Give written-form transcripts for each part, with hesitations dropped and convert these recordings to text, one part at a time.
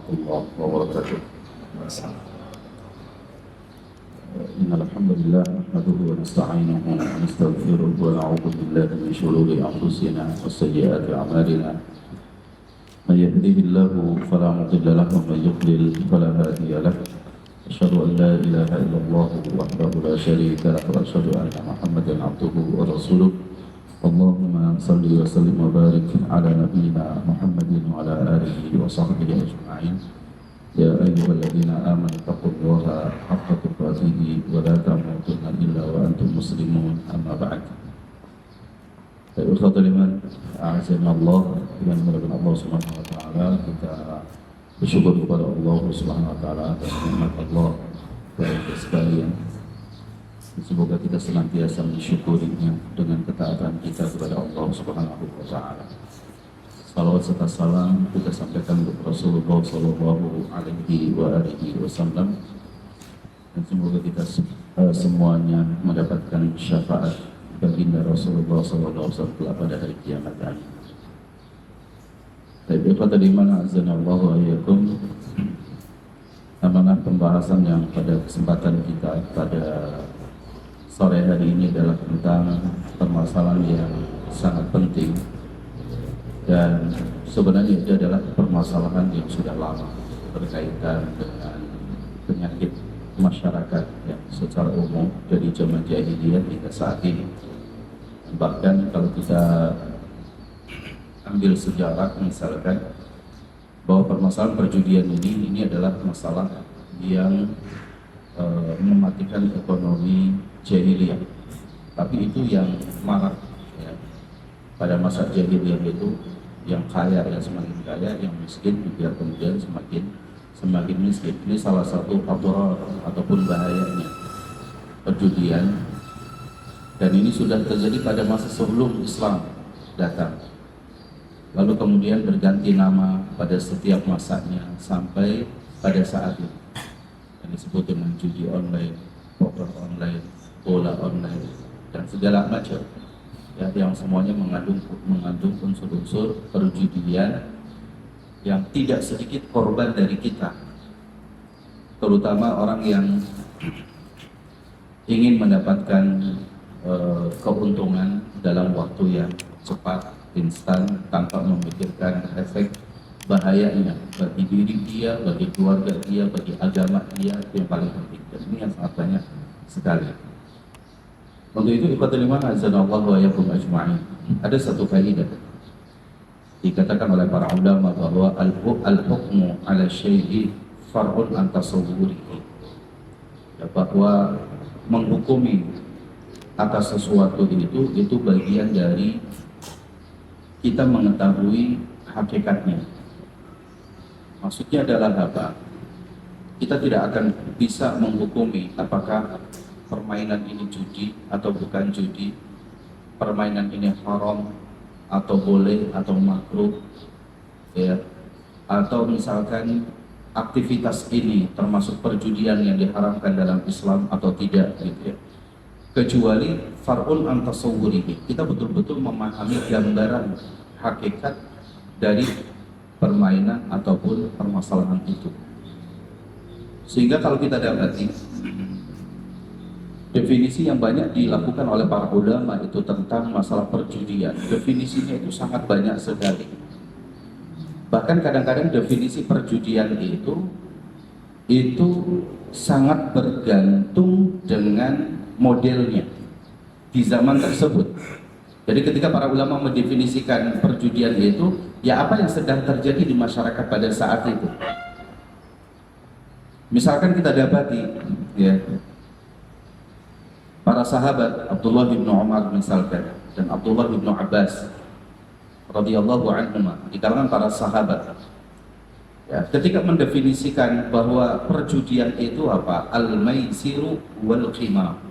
الله وبركاته. إن الحمد لله نحمده ونستعينه ونستغفره ونعوذ بالله من شرور أنفسنا وسيئات أعمالنا. من يهده الله فلا مضل له ومن يضلل فلا هادي له. أشهد أن لا إله إلا الله وحده لا شريك له وأشهد أن محمدا عبده ورسوله. اللهم صل وسلم وبارك على نبينا محمد وعلى آله وصحبه أجمعين. يا أيها الذين آمنوا اتقوا الله حق تقاته ولا تموتن إلا وأنتم مسلمون. أما بعد، إخوة الإيمان أعزنا الله dengan memuliakan Allah Subhanahu wa taala, kita bersyukur kepada Allah Subhanahu wa taala atas nikmat Allah kepada kita sekalian. Semoga kita senantiasa mensyukurinya dengan ketaatan kita kepada Allah Subhanahu wa taala. Salawat serta salam kita sampaikan kepada Rasulullah sallallahu alaihi wasallam, dan semoga kita semuanya mendapatkan syafaat baginda Rasulullah sallallahu alaihi wasallam pada hari kiamat. Tapi pada dimana azanallahu wa iyyakum, amanah pembahasan yang pada kesempatan kita pada sore hari ini adalah tentang permasalahan yang sangat penting, dan sebenarnya itu adalah permasalahan yang sudah lama berkaitan dengan penyakit masyarakat yang secara umum dari zaman jahiliyah hingga saat ini. Bahkan kalau kita ambil sejarah, misalkan bahwa permasalahan perjudian ini adalah masalah yang mematikan ekonomi jahiliyah, tapi itu yang marak ya. Pada masa jahiliyah itu yang kaya yang semakin kaya, yang miskin biar kemudian semakin miskin. Ini salah satu adrar ataupun bahayanya perjudian, dan ini sudah terjadi pada masa sebelum Islam datang, lalu kemudian berganti nama pada setiap masanya sampai pada saat ini yang disebut dengan judi online, poker online, bola online, dan segala macam ya, yang semuanya mengandung unsur-unsur perjudian yang tidak sedikit korban dari kita, terutama orang yang ingin mendapatkan keuntungan dalam waktu yang cepat, instan, tanpa memikirkan efek bahayanya bagi diri dia, bagi keluarga dia, bagi agama dia. Itu yang paling penting, dan ini yang sangat banyak sekali. Untuk itu ikhwatul iman azanallahu wa iyyakum ajma'in, ada satu kaidah dikatakan oleh para ulama bahwa al-hukmu ala syai'i far'un an tasawwurihi, ya, bahwa menghukumi atas sesuatu itu bagian dari kita mengetahui hakikatnya. Maksudnya adalah apa? Kita tidak akan bisa menghukumi apakah permainan ini judi atau bukan judi, permainan ini haram atau boleh atau makruh, ya, atau misalkan aktivitas ini termasuk perjudian yang diharamkan dalam Islam atau tidak, gitu ya. Kecuali far'un an tasawwurihi, kita betul-betul memahami gambaran hakikat dari permainan ataupun permasalahan itu. Sehingga kalau kita dapati definisi yang banyak dilakukan oleh para ulama itu tentang masalah perjudian, definisinya itu sangat banyak sekali. Bahkan kadang-kadang definisi perjudian itu sangat bergantung dengan modelnya di zaman tersebut. Jadi ketika para ulama mendefinisikan perjudian itu, ya apa yang sedang terjadi di masyarakat pada saat itu. Misalkan kita dapati ya, para sahabat Abdullah bin Umar misalkan dan Abdullah bin Abbas radhiyallahu anhuma, di kalangan para sahabat ya, ketika mendefinisikan bahwa perjudian itu apa? Al-maisiru wal qimar.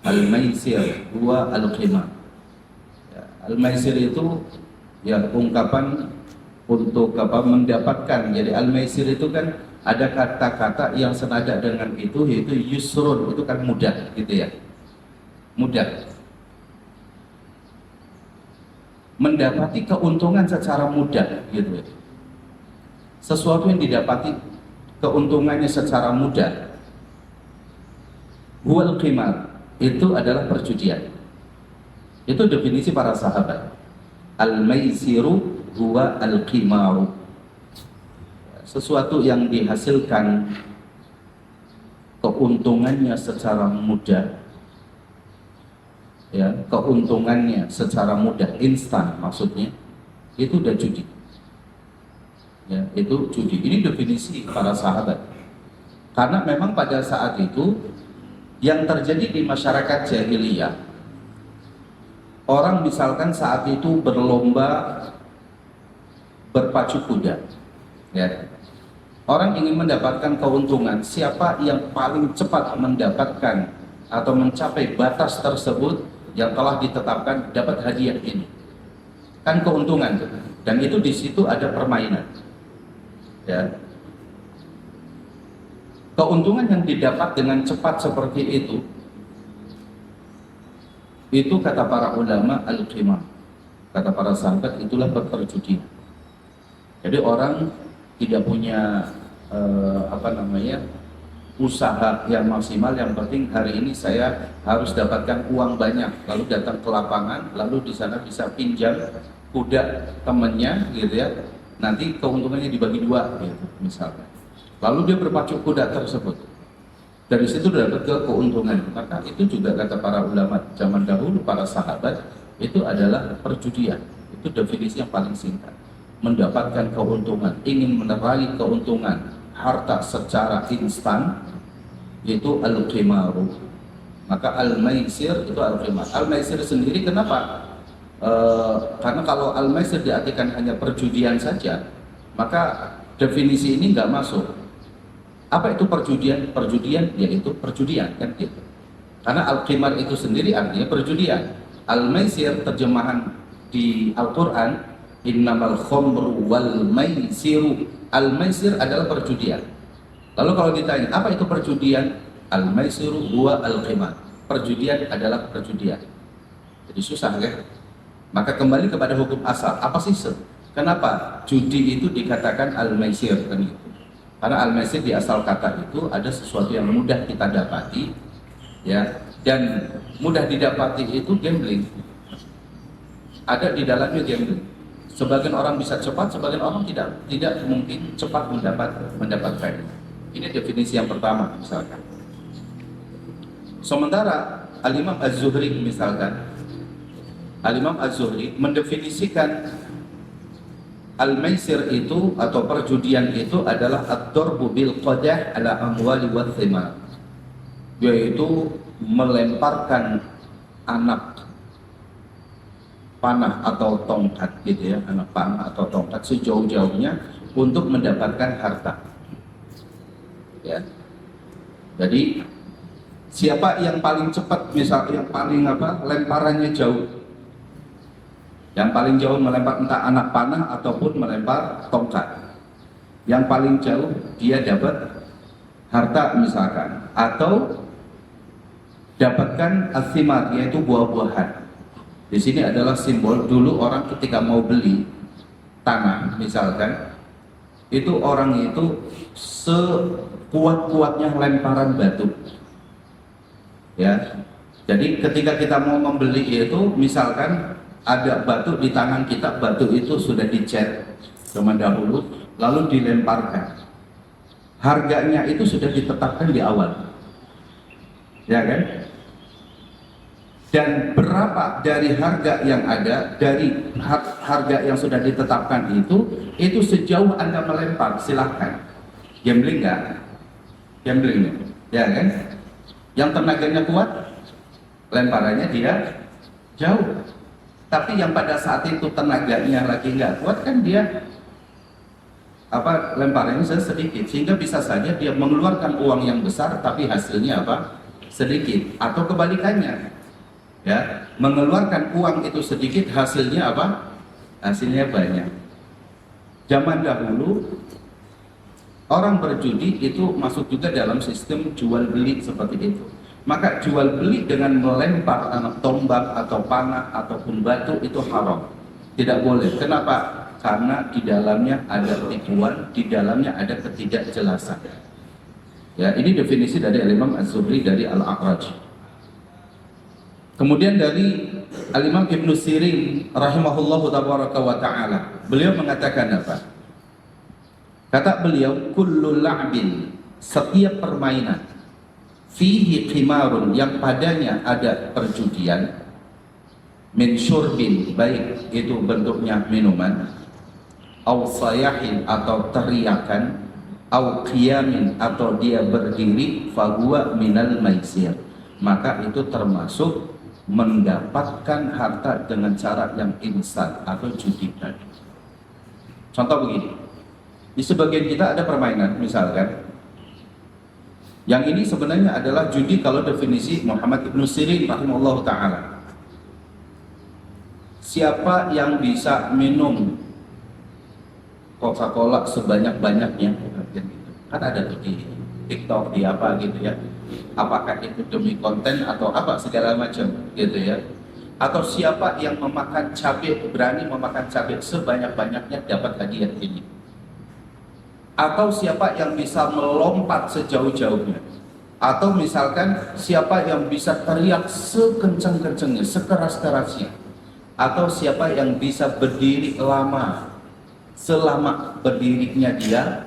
Al-maisir wa al-qimar. Al-maisir itu ya ungkapan untuk apa, mendapatkan. Jadi al-maisir itu kan ada kata-kata yang senada dengan itu, yaitu yusrun, itu kan mudah gitu ya, mudah, mendapati keuntungan secara mudah gitu. sesuatu yang didapati keuntungannya secara mudah. Huwal qimar, itu adalah perjudian. Itu definisi para sahabat. Al-maisiru huwa al-qimaru, sesuatu yang dihasilkan keuntungannya secara mudah, ya, keuntungannya secara mudah, instan maksudnya, itu udah judi. Ya, itu judi. Ini definisi para sahabat. Karena memang pada saat itu yang terjadi di masyarakat jahiliyah, orang misalkan saat itu berlomba berpacu kuda, ya. Orang ingin mendapatkan keuntungan, siapa yang paling cepat mendapatkan atau mencapai batas tersebut yang telah ditetapkan dapat hadiah ini. Kan keuntungan, dan itu di situ ada permainan. Ya. Keuntungan yang didapat dengan cepat seperti itu kata para ulama al-qimar, kata para sahabat, itulah perjudian. Jadi orang tidak punya usaha yang maksimal, yang penting hari ini saya harus dapatkan uang banyak, lalu datang ke lapangan, lalu di sana bisa pinjam kuda temennya, gitu ya, nanti keuntungannya dibagi dua, gitu misalnya. Lalu dia berpacu kuda tersebut, dari situ dapat keuntungan. Maka itu juga kata para ulama zaman dahulu, para sahabat, itu adalah perjudian. Itu definisi yang paling singkat. Mendapatkan keuntungan, ingin meraih keuntungan, harta secara instan, itu al-qimaru. Maka al-maisir itu al-qimar. Al-maisir sendiri kenapa? Karena kalau al-maisir diartikan hanya perjudian saja, maka definisi ini nggak masuk. Apa itu perjudian? Perjudian yaitu perjudian, kan gitu. Karena al-qimar itu sendiri artinya perjudian. Al-maisir terjemahan di Al-Quran, innamal khomru wal maisiru. Al-maisir adalah perjudian. Lalu kalau ditanya, apa itu perjudian? Al-maisiru huwa al-qimar. Perjudian adalah perjudian. Jadi susah kan? Maka kembali kepada hukum asal. Apa sih? Kenapa judi itu dikatakan al-maisir? Kan gitu. Karena al-maisir di asal kata itu ada sesuatu yang mudah kita dapati, ya, dan mudah didapati itu gambling. Ada di dalamnya gambling. Sebagian orang bisa cepat, sebagian orang tidak mungkin cepat mendapatkan. Ini definisi yang pertama misalkan. Sementara Al-Imam Az-Zuhri misalkan, Al-Imam Az-Zuhri mendefinisikan al-maisir itu atau perjudian itu adalah ad-darbu bil qadah ala amwali wa thimar, yaitu melemparkan anak panah atau tongkat, gitu ya, anak panah atau tongkat sejauh-jauhnya untuk mendapatkan harta. Ya. Jadi siapa yang paling cepat, misal yang paling lemparannya jauh, yang paling jauh melempar entah anak panah ataupun melempar tongkat, yang paling jauh dia dapat harta misalkan, atau dapatkan athimar, yaitu buah-buahan. Di sini adalah simbol dulu orang ketika mau beli tanah misalkan, itu orang itu sekuat-kuatnya lemparan batu. Ya. Jadi ketika kita mau membeli itu, misalkan ada batu di tangan kita, batu itu sudah dicat zaman dahulu, lalu dilemparkan. Harganya itu sudah ditetapkan di awal. Ya kan? Dan berapa dari harga yang ada, dari harga yang sudah ditetapkan itu sejauh Anda melempar, silahkan. Gambling nggak? Gambling, ya kan? Yang tenaganya kuat, lemparannya dia jauh. Tapi yang pada saat itu tenaganya lagi nggak kuat, kan dia lemparannya sedikit, sehingga bisa saja dia mengeluarkan uang yang besar, tapi hasilnya sedikit, atau kebalikannya. Ya, mengeluarkan uang itu sedikit, hasilnya hasilnya banyak. Zaman dahulu orang berjudi itu masuk juga dalam sistem jual beli seperti itu. Maka jual beli dengan melempar anak tombak atau panah ataupun batu itu haram, tidak boleh. Kenapa? karena di dalamnya ada tipuan, di dalamnya ada ketidakjelasan. Ya, ini definisi dari Al-Imam Az-Zuhri dari Al-A'raj. Kemudian dari Al-Imam Ibn Sirin rahimahullahu tabaraka wa ta'ala, beliau mengatakan apa? Kata beliau, kullu la'bin, setiap permainan, fihi qimarun, yang padanya ada perjudian, min syurbin, baik itu bentuknya minuman, au sayahin atau teriakan, au qiyamin atau dia berdiri, fahuwa minal maisir, maka itu termasuk mendapatkan harta dengan cara yang instan atau judi tadi. Contoh begini, di sebagian kita ada permainan, misalkan yang ini sebenarnya adalah judi kalau definisi Muhammad Ibn Sirin rahimahullah ta'ala. Siapa yang bisa minum Coca-Cola sebanyak-banyaknya, kan ada tuh di TikTok, di apa gitu ya, apakah itu demi konten atau apa segala macam gitu ya, atau siapa yang memakan cabai, berani memakan cabai sebanyak-banyaknya dapat hadiah ini, atau siapa yang bisa melompat sejauh-jauhnya, atau misalkan siapa yang bisa teriak sekencang-kencangnya, sekeras-kerasnya, atau siapa yang bisa berdiri lama selama berdirinya dia,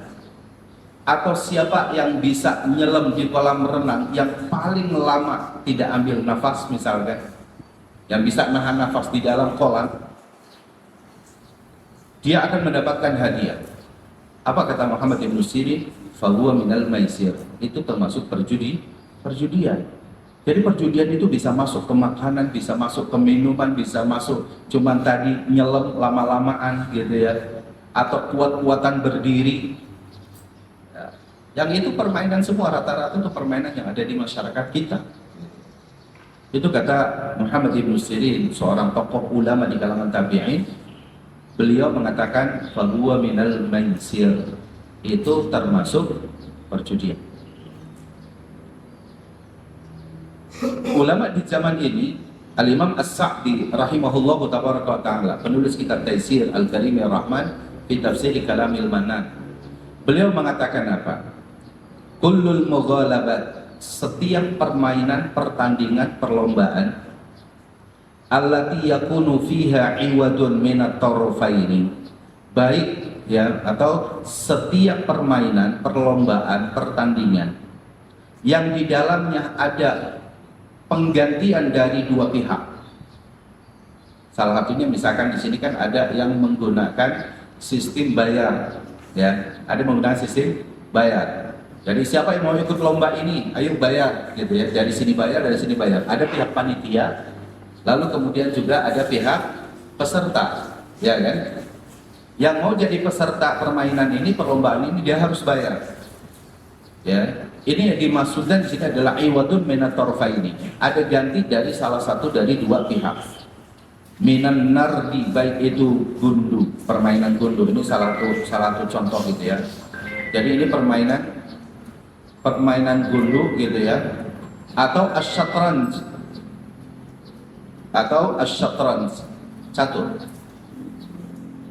atau siapa yang bisa nyelam di kolam renang yang paling lama tidak ambil nafas, misalkan yang bisa nahan nafas di dalam kolam, dia akan mendapatkan hadiah. Apa kata Muhammad Ibn Sirin? Fahuwa minal maisir, itu termasuk perjudian. Jadi perjudian itu bisa masuk ke makanan, bisa masuk ke minuman, bisa masuk cuman tadi nyelam lama-lamaan gitu ya, atau kuat-kuatan berdiri ya. Yang itu permainan semua, rata-rata itu permainan yang ada di masyarakat kita. Itu kata Muhammad Ibn Sirin, seorang tokoh ulama di kalangan tabi'in. Beliau mengatakan fahuwa minal maisir, itu termasuk perjudian. Ulama di zaman ini, Al-Imam As-Sa'di rahimahullahu tabaraka wa ta'ala, penulis kitab Taisir Al-Karimir Rahman fi Tafsir Kalamil Manan, beliau mengatakan apa? Kullul mughalabat, setiap permainan, pertandingan, perlombaan, allati yakunu fiha iwadun minat tarfaini, baik ya, atau setiap permainan, perlombaan, pertandingan yang di dalamnya ada penggantian dari dua pihak. Salah satunya misalkan di sini kan ada yang menggunakan sistem bayar, ya, ada menggunakan sistem bayar. Jadi siapa yang mau ikut lomba ini, ayo bayar, gitu ya. Dari sini bayar, dari sini bayar. Ada pihak panitia, lalu kemudian juga ada pihak peserta, ya kan? Yang mau jadi peserta permainan ini, perlombaan ini, dia harus bayar. Ya. Ini yang dimaksudkan di sini adalah iwadun minat tarfaini. Ada ganti dari salah satu dari dua pihak. Minan nardi, baik itu gundu, permainan gundu. Ini salah satu contoh gitu ya. Jadi ini permainan gundu gitu ya. Atau asyatranj, catur.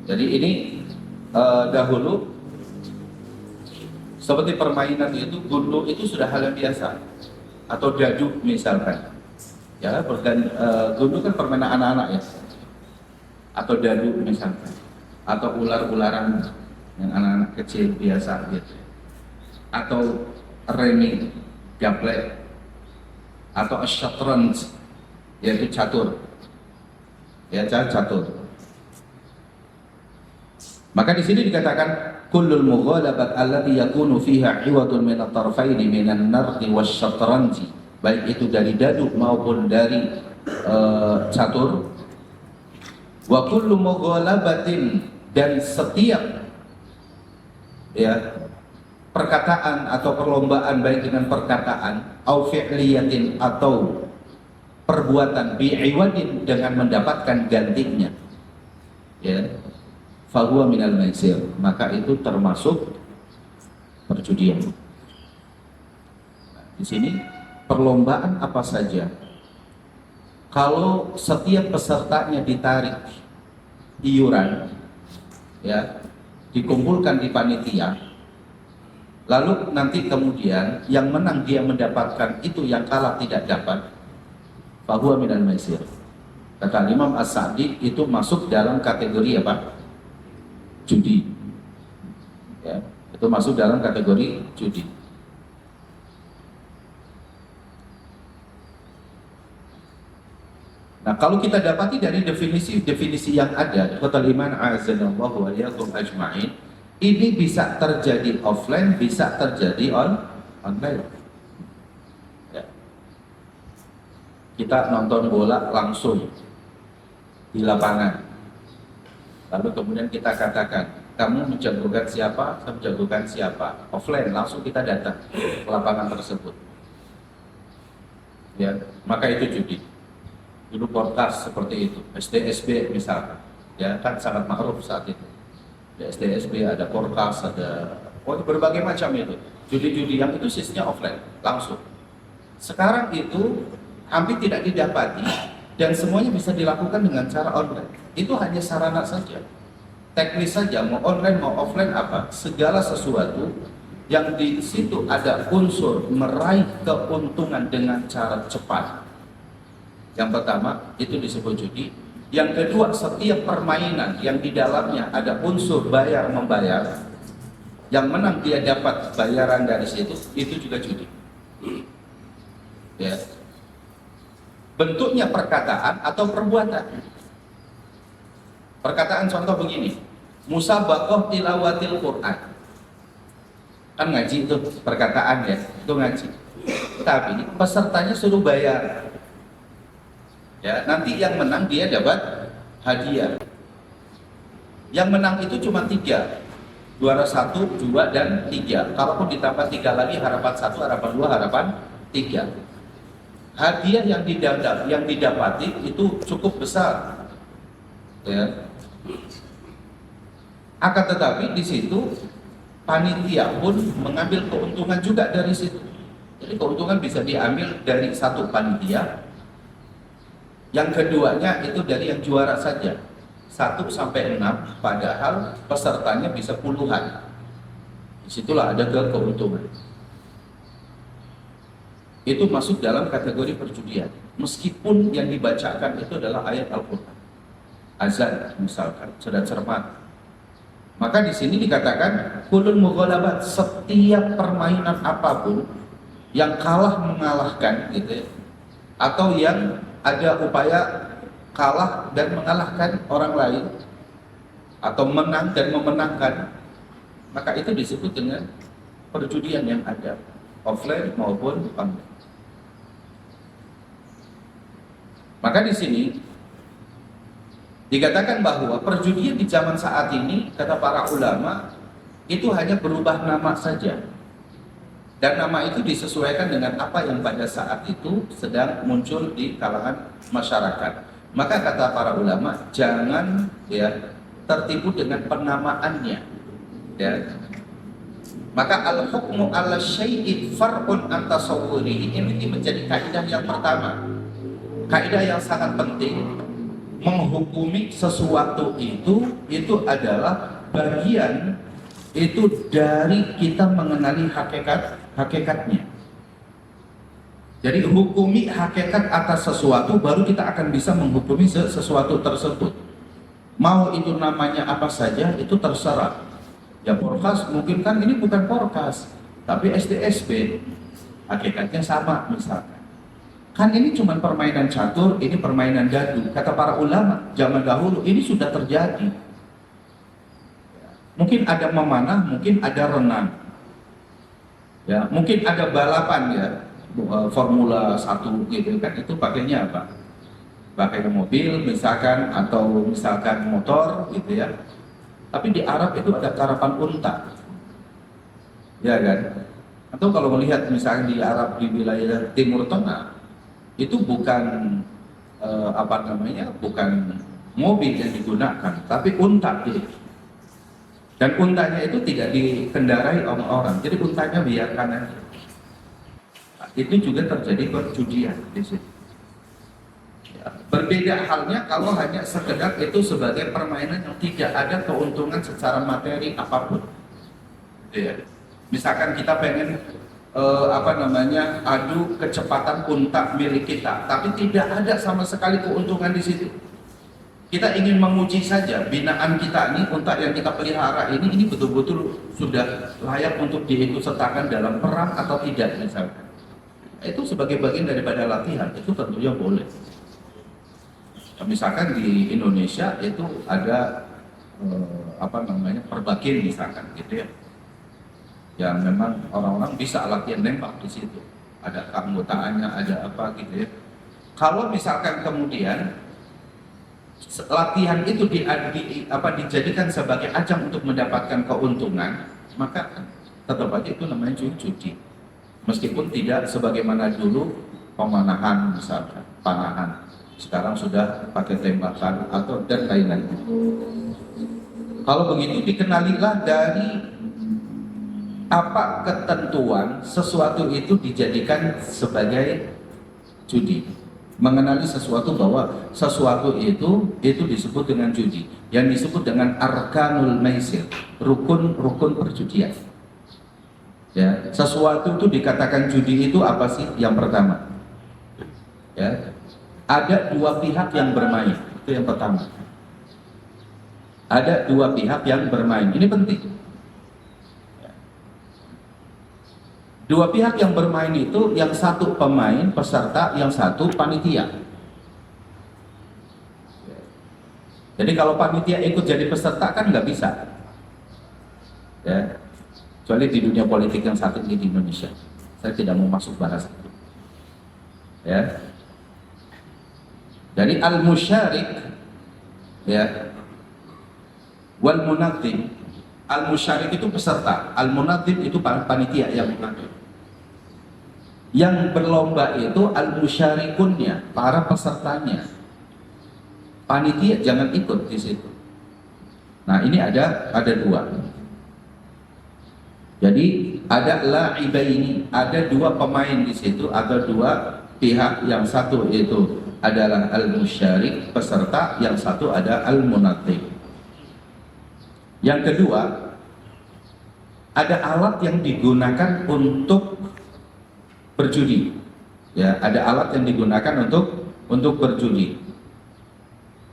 Jadi ini dahulu seperti permainan itu, gundu itu sudah hal yang biasa, atau dadu misalkan, ya gundu kan permainan anak-anak ya, atau dadu misalkan, atau ular-ularan yang anak-anak kecil biasa gitu, atau remi, gaplek, atau asyatranj, yaitu catur, ya catur. Maka di sini dikatakan kullul mughalabat allati yakunu fiha iwadun min at-tarfaini minan nardi wasyatranji, baik itu dari dadu maupun dari catur. Wa kullu mughalabatin, dan setiap ya perkataan atau perlombaan baik dengan perkataan, au fi'liyatin, atau perbuatan, bi'iwadin, dengan mendapatkan gantinya, ya, fahuwa minal maisir, maka itu termasuk perjudian. Di sini perlombaan apa saja, kalau setiap pesertanya ditarik iuran, ya, dikumpulkan di panitia, lalu nanti kemudian yang menang dia mendapatkan itu, yang kalah tidak dapat, fahuwa minal maisir. Kata Imam As-Sa'di, itu masuk dalam kategori apa? Judi. Ya, itu masuk dalam kategori judi. Nah, kalau kita dapati dari definisi yang ada, kata iman azanallahu wa iyyakum ajma'in, ini bisa terjadi offline, bisa terjadi online. Ya. Kita nonton bola langsung di lapangan, lalu kemudian kita katakan, kamu menjagokan siapa, saya menjagokan siapa, offline, langsung kita datang ke lapangan tersebut. Ya, maka itu judi. Dulu podcast seperti itu, STSB misalkan, ya kan sangat ma'ruf saat itu. Di STSB ada podcast, ada berbagai macam itu. Judi-judi yang itu sistemnya offline, langsung. Sekarang itu hampir tidak didapati dan semuanya bisa dilakukan dengan cara online. Itu hanya sarana saja, teknis saja, mau online mau offline apa, segala sesuatu yang di situ ada unsur meraih keuntungan dengan cara cepat. Yang pertama itu disebut judi. Yang kedua, setiap permainan yang di dalamnya ada unsur bayar membayar, yang menang dia dapat bayaran dari situ, itu juga judi. Ya. Bentuknya perkataan atau perbuatan. Perkataan contoh begini, musabaqah tilawatil Quran. Kan ngaji itu perkataan ya, itu ngaji. Tapi pesertanya suruh bayar. Ya, nanti yang menang dia dapat hadiah. Yang menang itu cuma 3. Juara 1, 2, dan 3. Kalaupun ditambah 3 lagi, harapan 1, harapan 2, harapan 3. Hadiah yang didapati itu cukup besar. Ya. Akan tetapi di situ panitia pun mengambil keuntungan juga dari situ. Jadi keuntungan bisa diambil dari satu panitia. Yang keduanya itu dari yang juara saja, 1 sampai 6, padahal pesertanya bisa puluhan. Disitulah ada keuntungan. Itu masuk dalam kategori perjudian, meskipun yang dibacakan itu adalah ayat Al-Quran, azan misalkan, sudah cermat. Maka di sini dikatakan kulun mughalabat, setiap permainan apapun yang kalah mengalahkan gitu ya, atau yang ada upaya kalah dan mengalahkan orang lain, atau menang dan memenangkan, maka itu disebut dengan perjudian yang ada, offline maupun online. Maka di sini dikatakan bahwa perjudian di zaman saat ini, kata para ulama, itu hanya berubah nama saja. Dan nama itu disesuaikan dengan apa yang pada saat itu sedang muncul di kalangan masyarakat. Maka kata para ulama, jangan ya tertipu dengan penamaannya. Ya. Maka al-hukmu ala syai'in far'un an tasawwurihi, ini menjadi kaidah yang pertama. Kaidah yang sangat penting, menghukumi sesuatu itu adalah bagian itu dari kita mengenali hakikatnya. Jadi hukumi hakikat atas sesuatu, baru kita akan bisa menghukumi sesuatu tersebut. Mau itu namanya apa saja, itu terserah. Ya podcast, mungkin kan ini bukan podcast, tapi STSB, hakikatnya sama misalkan. Kan ini cuma permainan catur, ini permainan dadu. Kata para ulama zaman dahulu ini sudah terjadi. Mungkin ada memanah, mungkin ada renang. Ya, mungkin ada balapan ya, Formula 1 gitu kan, itu pakainya apa? Pakai mobil misalkan, atau misalkan motor gitu ya. Tapi di Arab itu ada karapan unta. Ya kan? Atau kalau melihat misalnya di Arab, di wilayah Timur Tengah, itu bukan bukan mobil yang digunakan, tapi unta gitu. Dan untanya itu tidak dikendarai oleh orang, jadi untanya biarkan aja. Nah, itu juga terjadi perjudian di situ. Ya. Berbeda halnya kalau hanya sekedar itu sebagai permainan yang tidak ada keuntungan secara materi apapun. Gitu ya. Misalkan kita pengen adu kecepatan unta milik kita, tapi tidak ada sama sekali keuntungan di situ. Kita ingin menguji saja binaan kita ini, unta yang kita pelihara ini betul-betul sudah layak untuk diikutsertakan dalam perang atau tidak misalkan. Itu sebagai bagian daripada latihan, itu tentunya boleh. Misalkan di Indonesia itu ada perbakin misalkan gitu ya, yang memang orang-orang bisa latihan nembak di situ, ada keanggotaannya, ada apa gitu ya. Kalau misalkan kemudian latihan itu dijadikan sebagai ajang untuk mendapatkan keuntungan, maka tetap aja itu namanya judi. Meskipun tidak sebagaimana dulu pemanahan misalkan, panahan. Sekarang sudah pakai tembakan atau dan lain-lain. Kalau begitu dikenalilah dari apa ketentuan sesuatu itu dijadikan sebagai judi. Mengenali sesuatu bahwa sesuatu itu disebut dengan judi, yang disebut dengan arkanul maisir, rukun perjudian. Ya, sesuatu itu dikatakan judi itu apa sih? Yang pertama, ya, ada dua pihak yang bermain, itu yang pertama. Ada dua pihak yang bermain, ini penting. Dua pihak yang bermain itu, yang satu pemain, peserta, yang satu panitia. Jadi kalau panitia ikut jadi peserta kan nggak bisa. Ya. Kecuali di dunia politik yang saat ini di Indonesia. Saya tidak mau masuk bahas itu. Ya. Jadi al-musyarik, ya, wal munadzim. Al-musyarik itu peserta, al-munadzim itu panitia yang mengatur. Yang berlomba itu al-musyarikunnya, para pesertanya. Panitia jangan ikut di situ. Nah, ini ada dua. Jadi ada la'ibaini, ada dua pemain di situ, ada dua pihak, yang satu itu adalah al-musyarik peserta, yang satu ada al-munadzim. Yang kedua, ada alat yang digunakan untuk berjudi. Ya, ada alat yang digunakan untuk berjudi.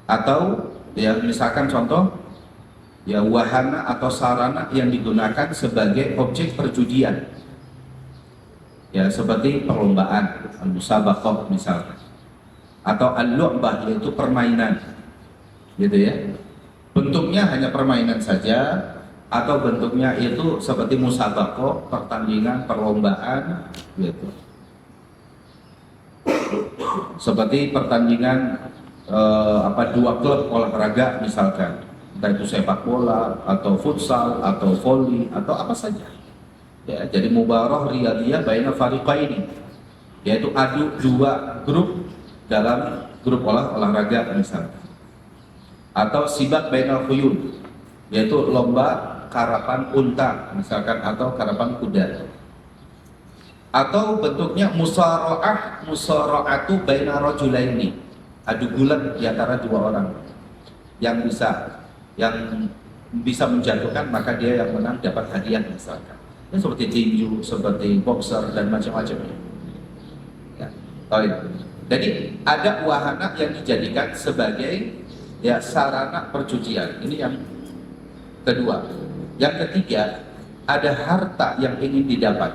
Atau ya misalkan contoh, ya wahana atau sarana yang digunakan sebagai objek perjudian. Ya, seperti perlombaan, al-musabaqah misalkan. Atau al-lu'bah, yaitu permainan. Gitu ya. Bentuknya hanya permainan saja, atau bentuknya itu seperti musabaqah, pertandingan, perlombaan gitu. Seperti pertandingan dua klub olahraga misalkan, entah itu sepak bola atau futsal atau voli atau apa saja. Ya, jadi mubarah riyadiyah baina fariqaini, yaitu adu dua grup dalam grup olahraga misalkan. Atau sibak bainal khuyul, yaitu lomba karapan unta misalkan, atau karapan kuda. Atau bentuknya musara'atu baina rajulaini, adu gulat di antara dua orang. Yang bisa menjatuhkan, maka dia yang menang dapat hadiah misalkan. Ini seperti tinju, seperti boxer dan macam-macam. Ya. Jadi ada wahana yang dijadikan sebagai ya sarana perjudian. Ini yang kedua. Yang ketiga, ada harta yang ingin didapat.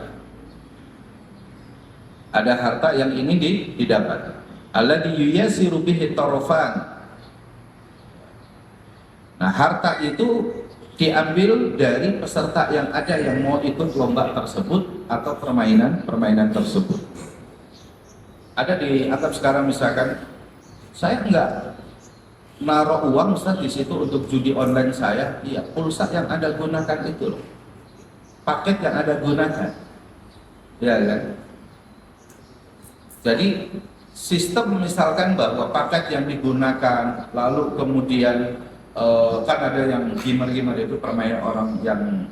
Ada harta yang ingin didapat. Alladzi yuyasiru bihi tarafan. Nah, harta itu diambil dari peserta yang ada yang mau ikut lomba tersebut atau permainan tersebut. Ada dianggap sekarang misalkan, saya enggak naruh uang Ustaz di situ untuk judi online saya. Iya, pulsa yang Anda gunakan itu loh, paket yang Anda gunakan, ya kan? Jadi sistem misalkan bahwa paket yang digunakan, lalu kemudian kan ada yang gamer itu permainan orang yang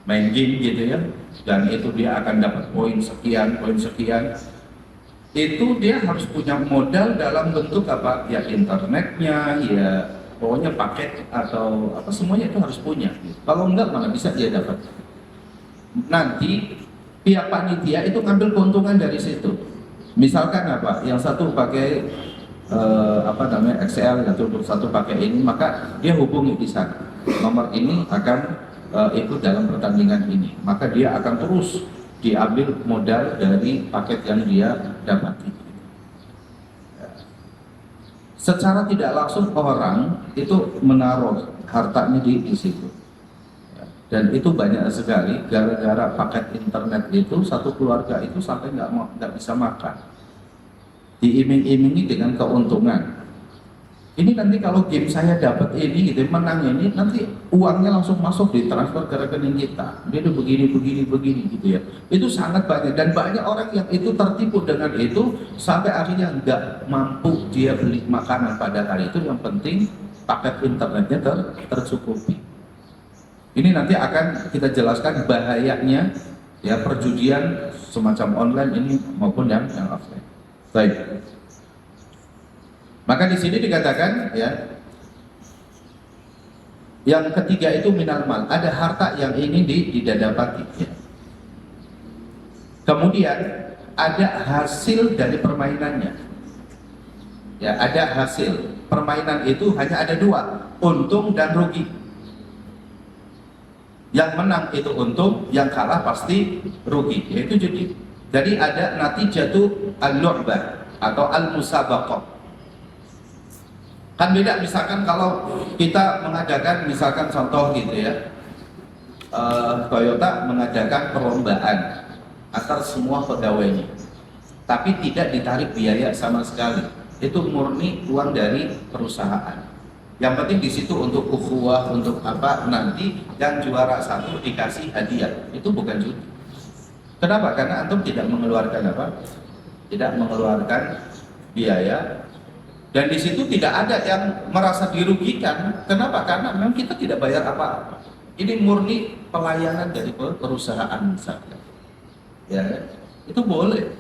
main game gitu ya, dan itu dia akan dapat poin sekian. itu dia harus punya modal dalam bentuk apa? Ya internetnya, ya pokoknya paket atau apa semuanya itu harus punya. Kalau enggak mana bisa dia dapat. Nanti pihak panitia itu ngambil keuntungan dari situ. Misalkan apa? Yang satu pakai XL, yang satu pakai ini, maka dia hubungi di sana. Nomor ini akan ikut dalam pertandingan ini, maka dia akan terus diambil modal dari paket yang dia dapati. Secara tidak langsung orang itu menaruh hartanya di situ, dan itu banyak sekali gara-gara paket internet itu satu keluarga itu sampai nggak bisa makan, diiming-imingi dengan keuntungan. Ini nanti kalau game saya dapat ini gitu, menang ini, nanti uangnya langsung masuk di transfer ke rekening kita. Dia tuh begini gitu ya. Itu sangat banyak, dan banyak orang yang itu tertipu dengan itu sampai akhirnya nggak mampu dia beli makanan pada hari itu. Yang penting paket internetnya tercukupi. Ini nanti akan kita jelaskan bahayanya ya perjudian semacam online ini maupun yang offline. Baik. Maka di sini dikatakan ya, yang ketiga itu minal mal, ada harta yang ingin didapati. Ya. Kemudian ada hasil dari permainannya. Ya, ada hasil permainan itu hanya ada dua, untung dan rugi. Yang menang itu untung, yang kalah pasti rugi, yaitu judi. Jadi ada natijatu al-lu'bah atau al-musabaqah. Kan beda misalkan kalau kita mengadakan misalkan contoh gitu ya, Toyota mengadakan perlombaan antar semua pegawainya, tapi tidak ditarik biaya sama sekali. Itu murni uang dari perusahaan. Yang penting di situ untuk ukhuwah, untuk apa, nanti yang juara satu dikasih hadiah. Itu bukan judi. Kenapa? Karena antum tidak mengeluarkan apa? Tidak mengeluarkan biaya. Dan di situ tidak ada yang merasa dirugikan. Kenapa? Karena memang kita tidak bayar apa-apa. Ini murni pelayanan dari perusahaan misalnya. Ya, itu boleh.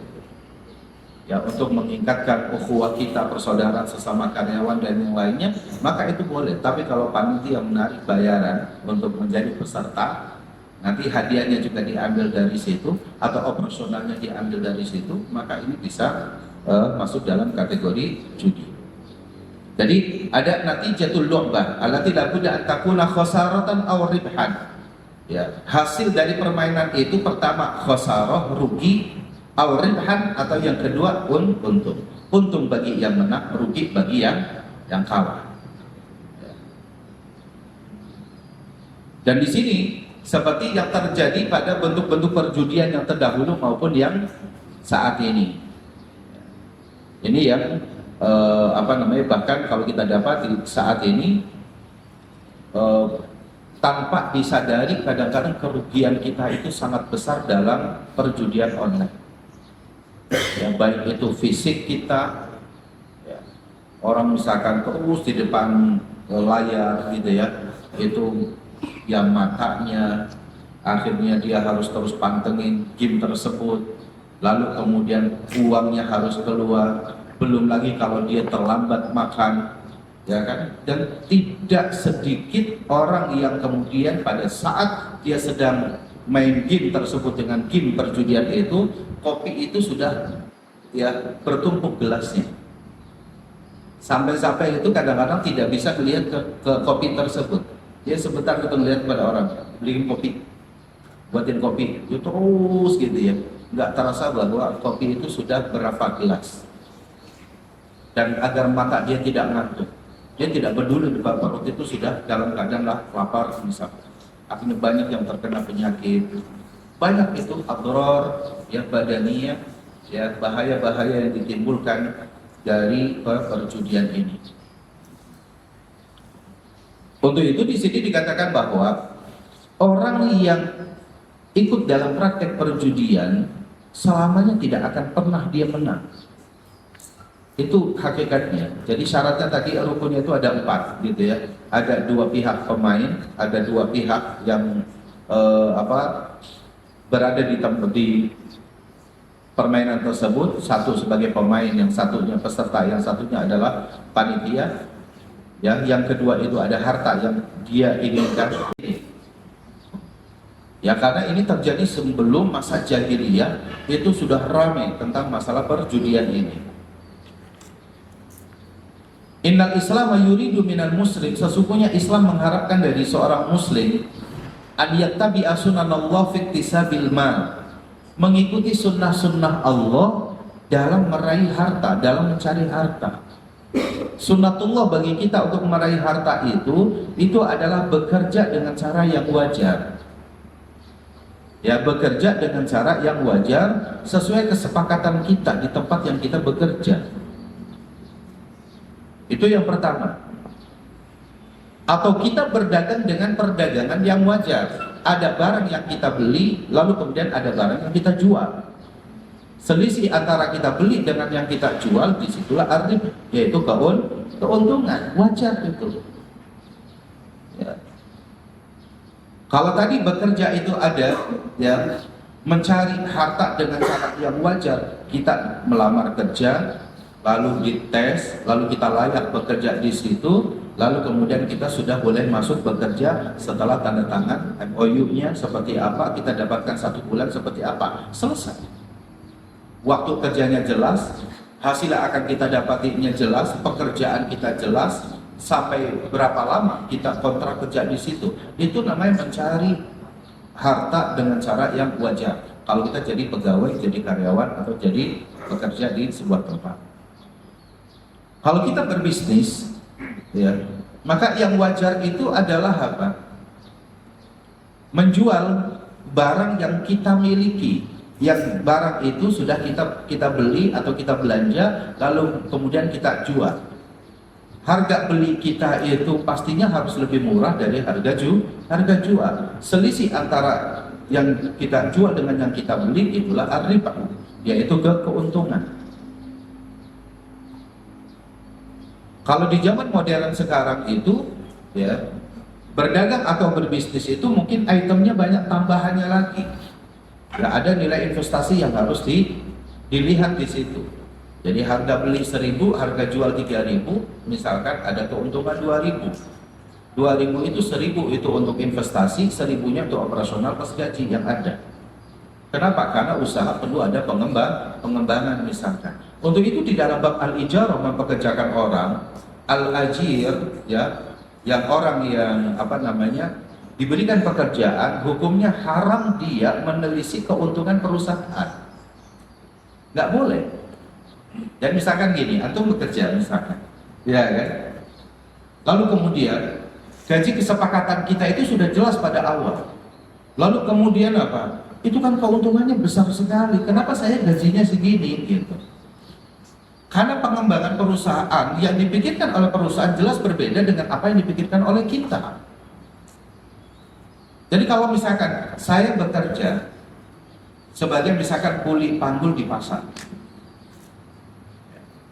Ya, untuk meningkatkan ukhuwah kita, persaudaraan sesama karyawan dan yang lainnya, maka itu boleh. Tapi kalau panitia menarik bayaran untuk menjadi peserta, nanti hadiahnya juga diambil dari situ atau operasionalnya diambil dari situ, maka ini bisa masuk dalam kategori judi. Jadi ada natijatul lu'bah allati la budda an takuna khasaratan aw ribhan. Ya, hasil dari permainan itu pertama khasarah, rugi, aw ribhan, atau yang kedua untung. Untung bagi yang menang, rugi bagi yang kalah. Ya. Dan di sini seperti yang terjadi pada bentuk-bentuk perjudian yang terdahulu maupun yang saat ini. Ini yang bahkan kalau kita dapat saat ini tanpa disadari kadang-kadang kerugian kita itu sangat besar dalam perjudian online. Ya, baik itu fisik kita, ya, orang misalkan terus di depan layar gitu ya, itu yang matanya akhirnya dia harus terus pantengin game tersebut, lalu kemudian uangnya harus keluar. Belum lagi kalau dia terlambat makan, ya kan? Dan tidak sedikit orang yang kemudian pada saat dia sedang main game tersebut dengan game perjudian itu, kopi itu sudah ya bertumpuk gelasnya. Sampai-sampai itu kadang-kadang tidak bisa melihat ke kopi tersebut. Dia sebentar kita melihat pada orang, beliin kopi, buatin kopi, itu terus gitu ya. Nggak terasa bahwa kopi itu sudah berapa gelas. Dan agar mata dia tidak ngantuk, dia tidak peduli bahwa perut itu sudah dalam keadaan lapar misalnya. Akhirnya banyak yang terkena penyakit, banyak itu adror yang badaniyah, ya bahaya-bahaya yang ditimbulkan dari perjudian ini. Untuk itu di sini dikatakan bahwa orang yang ikut dalam praktek perjudian selamanya tidak akan pernah dia menang. Itu hakikatnya. Jadi syaratnya tadi rukunnya itu ada 4 gitu ya. Ada 2 pihak pemain, ada 2 pihak yang berada di permainan tersebut, satu sebagai pemain, yang satunya peserta, yang satunya adalah panitia. Yang kedua itu ada harta yang dia inginkan. Ya, karena ini terjadi sebelum masa jahiliyah, itu sudah ramai tentang masalah perjudian ini. Innal Islam yuridu minal muslim, sesungguhnya Islam mengharapkan dari seorang muslim an yattabi'a sunanallah fi iktisabil mal, mengikuti sunnah-sunnah Allah dalam meraih harta, dalam mencari harta. Sunnatullah bagi kita untuk meraih harta itu adalah bekerja dengan cara yang wajar. Ya, bekerja dengan cara yang wajar sesuai kesepakatan kita di tempat yang kita bekerja. Itu yang pertama. Atau kita berdagang dengan perdagangan yang wajar. Ada barang yang kita beli, lalu kemudian ada barang yang kita jual. Selisih antara kita beli dengan yang kita jual, disitulah ar-ribh, yaitu keuntungan, wajar itu. Ya. Kalau tadi bekerja itu ada, ya, mencari harta dengan cara yang wajar, kita melamar kerja, lalu dites, lalu kita layak bekerja di situ, lalu kemudian kita sudah boleh masuk bekerja setelah tanda tangan MOU-nya seperti apa, kita dapatkan 1 bulan seperti apa, selesai. Waktu kerjanya jelas, hasil yang akan kita dapatinya jelas, pekerjaan kita jelas, sampai berapa lama kita kontrak kerja di situ. Itu namanya mencari harta dengan cara yang wajar. Kalau kita jadi pegawai, jadi karyawan, atau jadi pekerja di sebuah tempat. Kalau kita berbisnis, ya, maka yang wajar itu adalah apa? Menjual barang yang kita miliki. Yang barang itu sudah kita beli atau kita belanja, lalu kemudian kita jual. Harga beli kita itu pastinya harus lebih murah dari harga jual. Selisih antara yang kita jual dengan yang kita beli itulah ar-ribh, yaitu keuntungan. Kalau di zaman modern sekarang itu, ya, berdagang atau berbisnis itu mungkin itemnya banyak tambahannya lagi. Ya, ada nilai investasi yang harus dilihat di situ. Jadi harga beli 1.000, harga jual 3.000, misalkan ada keuntungan 2.000. 2.000 itu 1.000 itu untuk investasi, 1.000-nya untuk operasional plus gaji yang ada. Kenapa? Karena usaha perlu ada pengembangan misalkan. Untuk itu di dalam bab al-ijarah, mempekerjakan orang, al-ajir, ya, yang orang yang diberikan pekerjaan, hukumnya haram dia menelisik keuntungan perusahaan. Nggak boleh. Dan misalkan gini, antum bekerja misalkan, ya kan? Lalu kemudian gaji kesepakatan kita itu sudah jelas pada awal. Lalu kemudian apa? Itu kan keuntungannya besar sekali. Kenapa saya gajinya segini? Gitu. Karena pengembangan perusahaan yang dipikirkan oleh perusahaan jelas berbeda dengan apa yang dipikirkan oleh kita. Jadi kalau misalkan saya bekerja sebagai misalkan kuli panggul di pasar,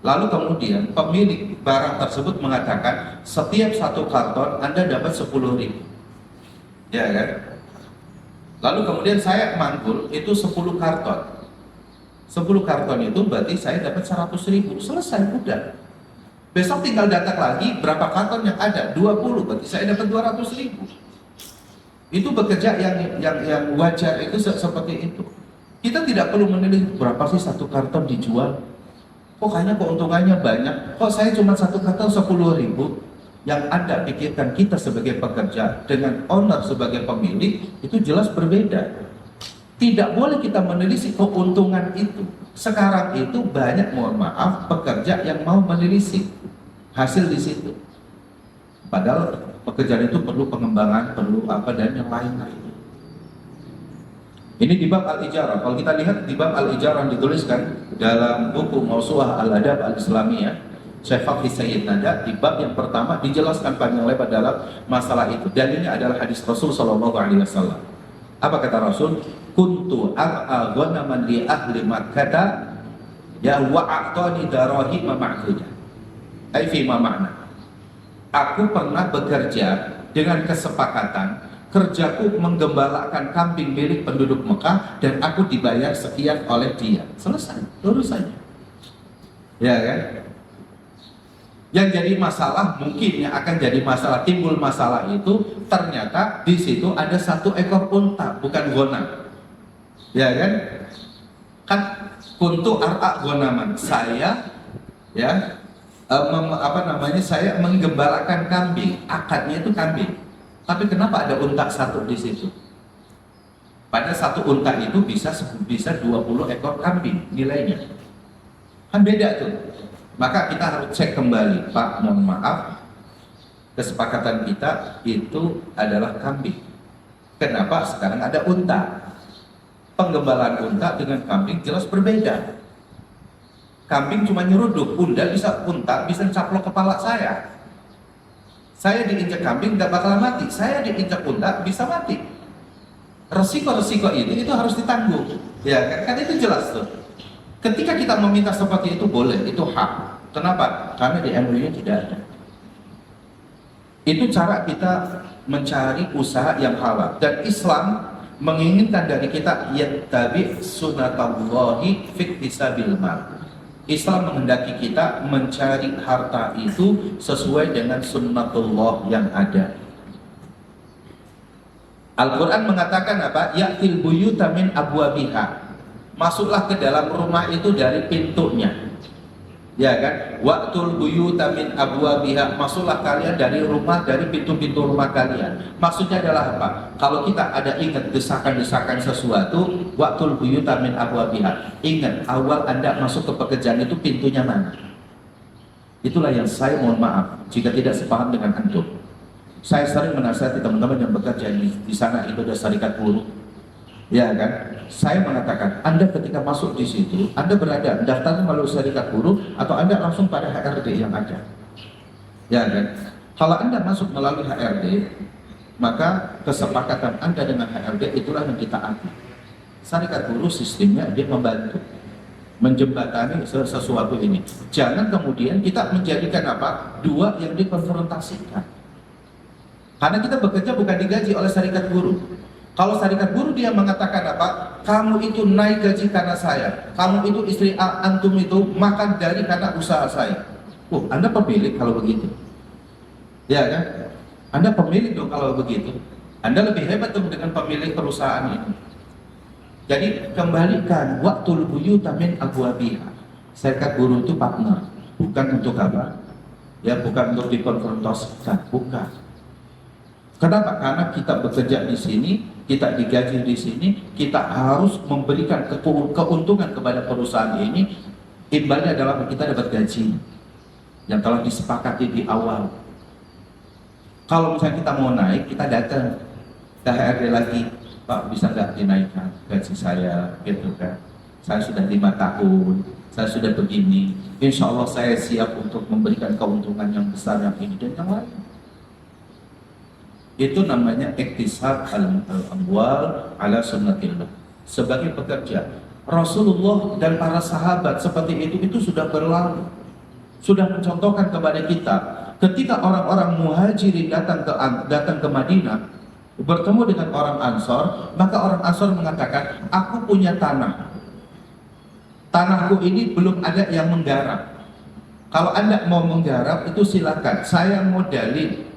lalu kemudian pemilik barang tersebut mengatakan setiap 1 karton Anda dapat 10.000, ya kan? Lalu kemudian saya manggul itu 10 karton, 10 karton itu berarti saya dapat 100.000, selesai, udah. Besok tinggal datang lagi berapa karton yang ada, 20, berarti saya dapat 200.000. Itu bekerja yang wajar itu seperti itu. Kita tidak perlu menilai berapa sih 1 karton dijual. Kok kayaknya keuntungannya banyak. Kok saya cuma 1 karton 10.000. Yang Anda pikirkan kita sebagai pekerja dengan owner sebagai pemilik itu jelas berbeda. Tidak boleh kita menelisik keuntungan itu. Sekarang itu banyak, mohon maaf, pekerja yang mau menelisik hasil di situ. Padahal pekerjaan itu perlu pengembangan, perlu apa dan yang lain-lain. Ini di bab al-ijarah. Kalau kita lihat di bab al-ijarah dituliskan dalam buku Mawsu'ah al-Adab al-Islamiyah, Syekh Fakih Sayyid Nada, di bab yang pertama dijelaskan panjang lebar dalam masalah itu. Dalilnya adalah hadis Rasul sallallahu alaihi wasallam. Apa kata Rasul? Kuntu ar'a ghanaman li ahli Makkah ya wa'atani darahim ma'dudah. Ai fi ma ma'na. Aku pernah bekerja dengan kesepakatan kerjaku menggembalakan kambing milik penduduk Mekah dan aku dibayar sekian oleh dia. Selesai urusannya. Ya kan? Yang jadi masalah, mungkin yang akan jadi masalah, timbul masalah itu ternyata di situ ada 1 ekor unta, bukan ghanam. Ya kan? Kan kuntu ar'a ghanaman. Saya ya saya menggembalakan kambing, akadnya itu kambing. Tapi kenapa ada unta 1 di situ? Pada 1 unta itu bisa 20 ekor kambing nilainya. Kan beda tuh. Maka kita harus cek kembali, Pak, mohon maaf, kesepakatan kita itu adalah kambing. Kenapa sekarang ada unta? Penggembalaan unta dengan kambing jelas berbeda. Kambing cuma nyeruduk, unta bisa caplok kepala saya. Saya diinjak kambing nggak bakalan mati, saya diinjak unta bisa mati. Resiko-resiko itu harus ditanggung. Ya kan itu jelas tuh. Ketika kita meminta seperti itu boleh, itu hak. Kenapa? Karena di MUI tidak ada. Itu cara kita mencari usaha yang halal. Dan Islam menginginkan dari kita yattabi sunatallahi fiktisabil mal. Islam menghendaki kita mencari harta itu sesuai dengan sunnatullah yang ada. Al-Quran mengatakan apa? Ya'til buyuta min abwabiha. Masuklah ke dalam rumah itu dari pintunya. Ya kan? Wa'tul buyuta min abwabiha. Masuklah kalian dari pintu-pintu rumah kalian. Maksudnya adalah apa? Kalau kita ada ingat desakan-desakan sesuatu, wa'tul buyuta min abwabiha. Ingat, awal Anda masuk ke pekerjaan itu pintunya mana? Itulah yang saya mohon maaf jika tidak sepaham dengan antum. Saya sering menasihati teman-teman yang bekerja di sana, itu ada serikat buruh. Ya kan? Saya mengatakan, Anda ketika masuk di situ, Anda berada daftarnya melalui serikat buruh atau Anda langsung pada HRD yang ada. Ya kan? Kalau Anda masuk melalui HRD, maka kesepakatan Anda dengan HRD itulah yang kita ambil. Serikat buruh sistemnya dia membantu menjembatani sesuatu ini. Jangan kemudian kita menjadikan apa? Dua yang dikonfrontasikan. Karena kita bekerja bukan digaji oleh serikat buruh. Kalau serikat buruh dia mengatakan apa? Kamu itu naik gaji karena saya. Kamu itu istri antum itu makan dari karena usaha saya. Anda pemilik kalau begitu. Ya kan? Anda pemilik dong kalau begitu. Anda lebih hebat dong dengan pemilik perusahaan itu. Jadi kembalikan waqtul buyuta min abwabiha. Serikat buruh itu partner, bukan untuk apa? Ya, bukan untuk dikonfrontasikan, bukan. Kenapa? Karena kita bekerja di sini, kita digaji di sini, kita harus memberikan keuntungan kepada perusahaan ini. Imbalnya adalah kita dapat gaji yang telah disepakati di awal. Kalau misalnya kita mau naik, kita datang ke HRD lagi, Pak, bisa nggak dinaikkan gaji saya, gitu kan? Saya sudah 5 tahun, saya sudah begini. Insya Allah saya siap untuk memberikan keuntungan yang besar yang ini dan yang lain. Itu namanya iktisab al-amwal ala sunnatillah. Sebagai pekerja, Rasulullah dan para sahabat seperti itu sudah berlalu, sudah mencontohkan kepada kita. Ketika orang-orang muhajirin datang ke Madinah, bertemu dengan orang Ansor, maka orang Ansor mengatakan, aku punya tanah. Tanahku ini belum ada yang menggarap. Kalau Anda mau menggarap itu silakan, saya modalin.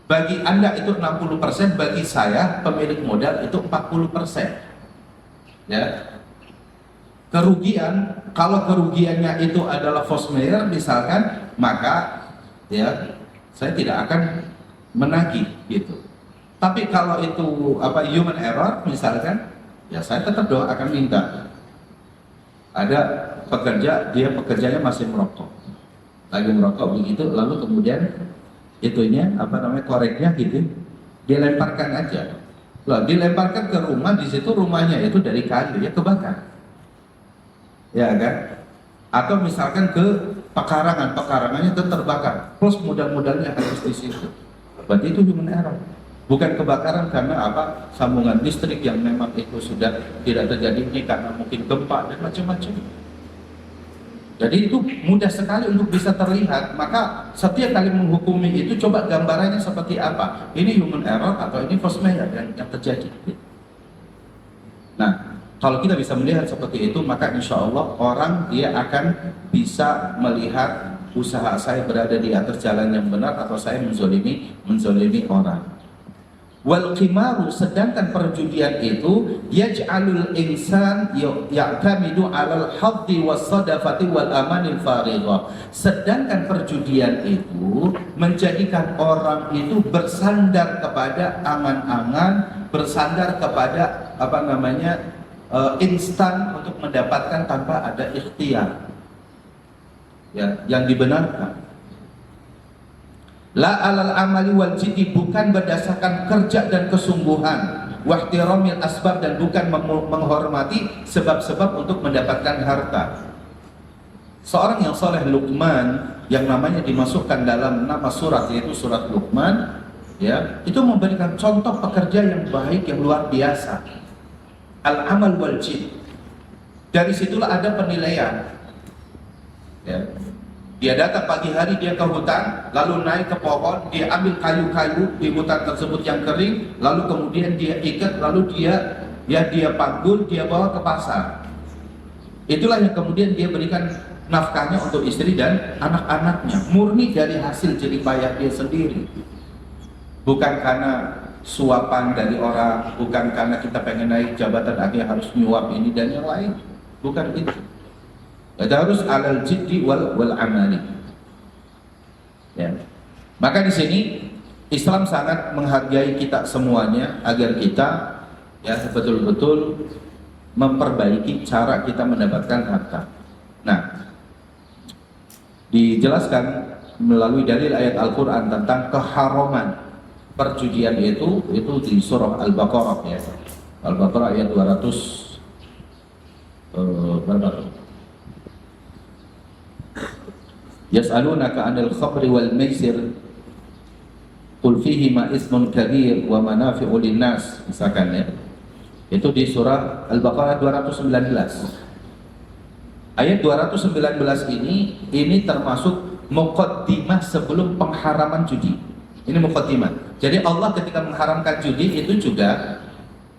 Bagi Anda itu 60%, bagi saya pemilik modal itu 40%. Ya. Kerugian, kalau kerugiannya itu adalah force majeure misalkan, maka ya saya tidak akan menagih gitu. Tapi kalau itu human error misalkan, ya saya tetap akan minta. Ada pekerja, dia pekerjanya masih merokok, lagi merokok begitu, lalu kemudian koreknya gitu, dilemparkan aja. Loh, dilemparkan ke rumah, di situ rumahnya itu dari kayu, ya kebakar. Ya kan? Atau misalkan ke pekarangannya itu terbakar, plus modal-modalnya habis di situ. Berarti itu human error. Bukan kebakaran karena sambungan listrik yang memang itu sudah tidak terjadi, ini karena mungkin gempa dan macam-macam. Jadi itu mudah sekali untuk bisa terlihat. Maka setiap kali menghukumi itu coba gambarannya seperti apa. Ini human error atau ini force major yang terjadi. Nah, kalau kita bisa melihat seperti itu, maka insya Allah orang dia akan bisa melihat usaha saya berada di atas jalan yang benar atau saya menzolimi orang. Wal qimaru, sedangkan perjudian itu yaj'alul insan ya'tamidu 'alal haddi was sadafati wal amanil faridhah. Sedangkan perjudian itu menjadikan orang itu bersandar kepada angan-angan, bersandar kepada instan untuk mendapatkan tanpa ada ikhtiar. Ya, yang dibenarkan. La alal amali wal jiddi, bukan berdasarkan kerja dan kesungguhan, wahtiramil asbab, dan bukan menghormati sebab-sebab untuk mendapatkan harta. Seorang yang soleh, Luqman, yang namanya dimasukkan dalam nama surat, yaitu surat Luqman, ya, itu memberikan contoh pekerja yang baik, yang luar biasa. Al amal wal jidd. Dari situlah ada penilaian. Ya. Dia datang pagi hari, dia ke hutan, lalu naik ke pohon, dia ambil kayu-kayu di hutan tersebut yang kering, lalu kemudian dia ikat, lalu dia panggul, dia bawa ke pasar. Itulah yang kemudian dia berikan nafkahnya untuk istri dan anak-anaknya, murni dari hasil jerih payah dia sendiri. Bukan karena suapan dari orang, bukan karena kita pengen naik jabatan akhirnya harus nyuap ini dan yang lain, bukan itu. Ada harus alal jiddi wal amali. Ya. Maka di sini Islam sangat menghargai kita semuanya agar kita ya betul-betul memperbaiki cara kita mendapatkan harta. Nah, dijelaskan melalui dalil ayat Al-Qur'an tentang keharaman perjudian itu di surah Al-Baqarah ya. Al-Baqarah ayat 200 berapa? Yas'alunaka 'anil khamri wal maisir qul fihima ismun kabir wa manafi'u lin-nas, misalkan ya. Itu di surah Al-Baqarah 219. Ayat 219 ini termasuk muqaddimah sebelum pengharaman judi. Ini muqaddimah. Jadi Allah ketika mengharamkan judi itu juga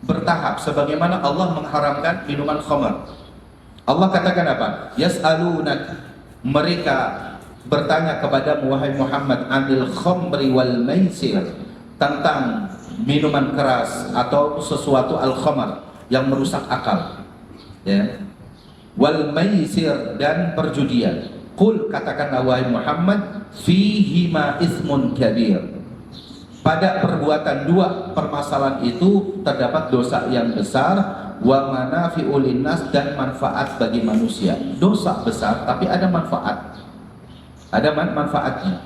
bertahap, sebagaimana Allah mengharamkan minuman khamar. Allah katakan apa? Yas'alunaka, mereka bertanya kepada wahai Muhammad, anil khamri wal maisir, tentang minuman keras atau sesuatu al-khamar yang merusak akal, ya, wal maisir, dan perjudian. Qul, katakanlah wahai Muhammad, fihima ismun kabir, pada perbuatan dua permasalahan itu terdapat dosa yang besar, wa manafi'u linnas, dan manfaat bagi manusia. Dosa besar tapi ada manfaat. Ada manfaatnya.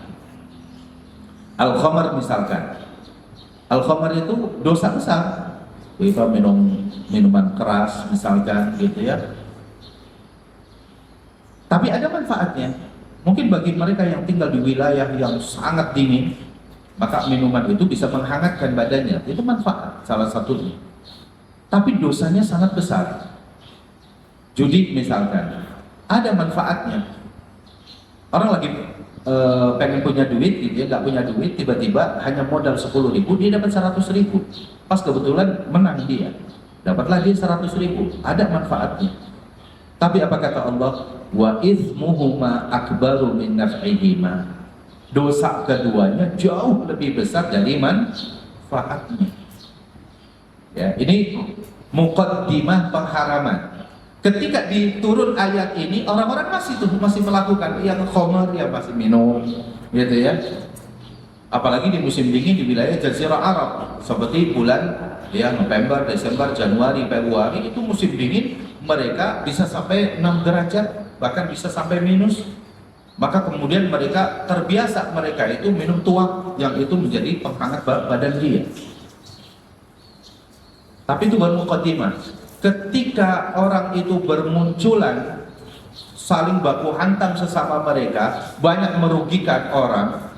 Al-khamar misalkan. Al-khamar itu dosa besar. Kita minum minuman keras misalkan gitu ya. Tapi ada manfaatnya. Mungkin bagi mereka yang tinggal di wilayah yang sangat dingin, maka minuman itu bisa menghangatkan badannya. Itu manfaat salah satunya. Tapi dosanya sangat besar. Judi misalkan, ada manfaatnya. Orang lagi pengen punya duit, dia nggak punya duit, tiba-tiba hanya modal 10.000, dia dapat 100.000. Pas kebetulan menang dia, dapatlah dia 100.000. Ada manfaatnya. Tapi apa kata Allah? Wa ithmuhuma akbaru min naf'ihima. Dosa keduanya jauh lebih besar dari manfaatnya. Ya, ini muqaddimah pengharaman. Ketika diturun ayat ini, orang-orang masih melakukan yang khamar, ya masih minum, gitu ya. Apalagi di musim dingin di wilayah Jazirah Arab, seperti bulan ya November, Desember, Januari, Februari, itu musim dingin, mereka bisa sampai 6 derajat, bahkan bisa sampai minus. Maka kemudian mereka terbiasa, mereka itu minum tuak, yang itu menjadi penghangat badan dia. Tapi itu baru muqaddimah. Ketika orang itu bermunculan, saling baku hantam sesama mereka, banyak merugikan orang,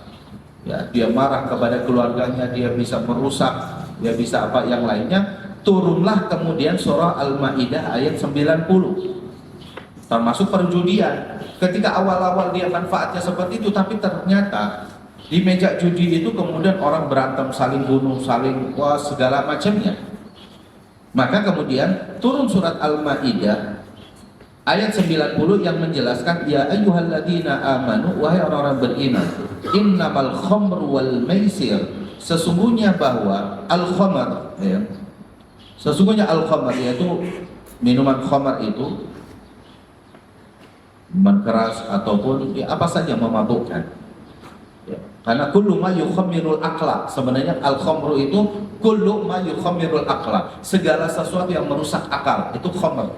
ya, dia marah kepada keluarganya, dia bisa merusak, dia bisa apa yang lainnya, turunlah kemudian surah Al-Maidah ayat 90. termasuk perjudian. Ketika awal-awal dia manfaatnya seperti itu, tapi ternyata di meja judi itu kemudian orang berantem, saling bunuh, saling segala macamnya. Maka kemudian turun surat Al-Maidah ayat 90 yang menjelaskan, ya ayyuhalladzina amanu, wahai orang-orang beriman, innamal khamru wal maisir, sesungguhnya bahwa al-khamar, ya, sesungguhnya al-khamar yaitu minuman khamar itu minuman keras ataupun ya, apa saja memabukkan. Ya. Karena kullu ma yukhammirul aqla, sebenarnya al-khamru itu kullu ma yukhammirul aqla, segala sesuatu yang merusak akal itu khamr.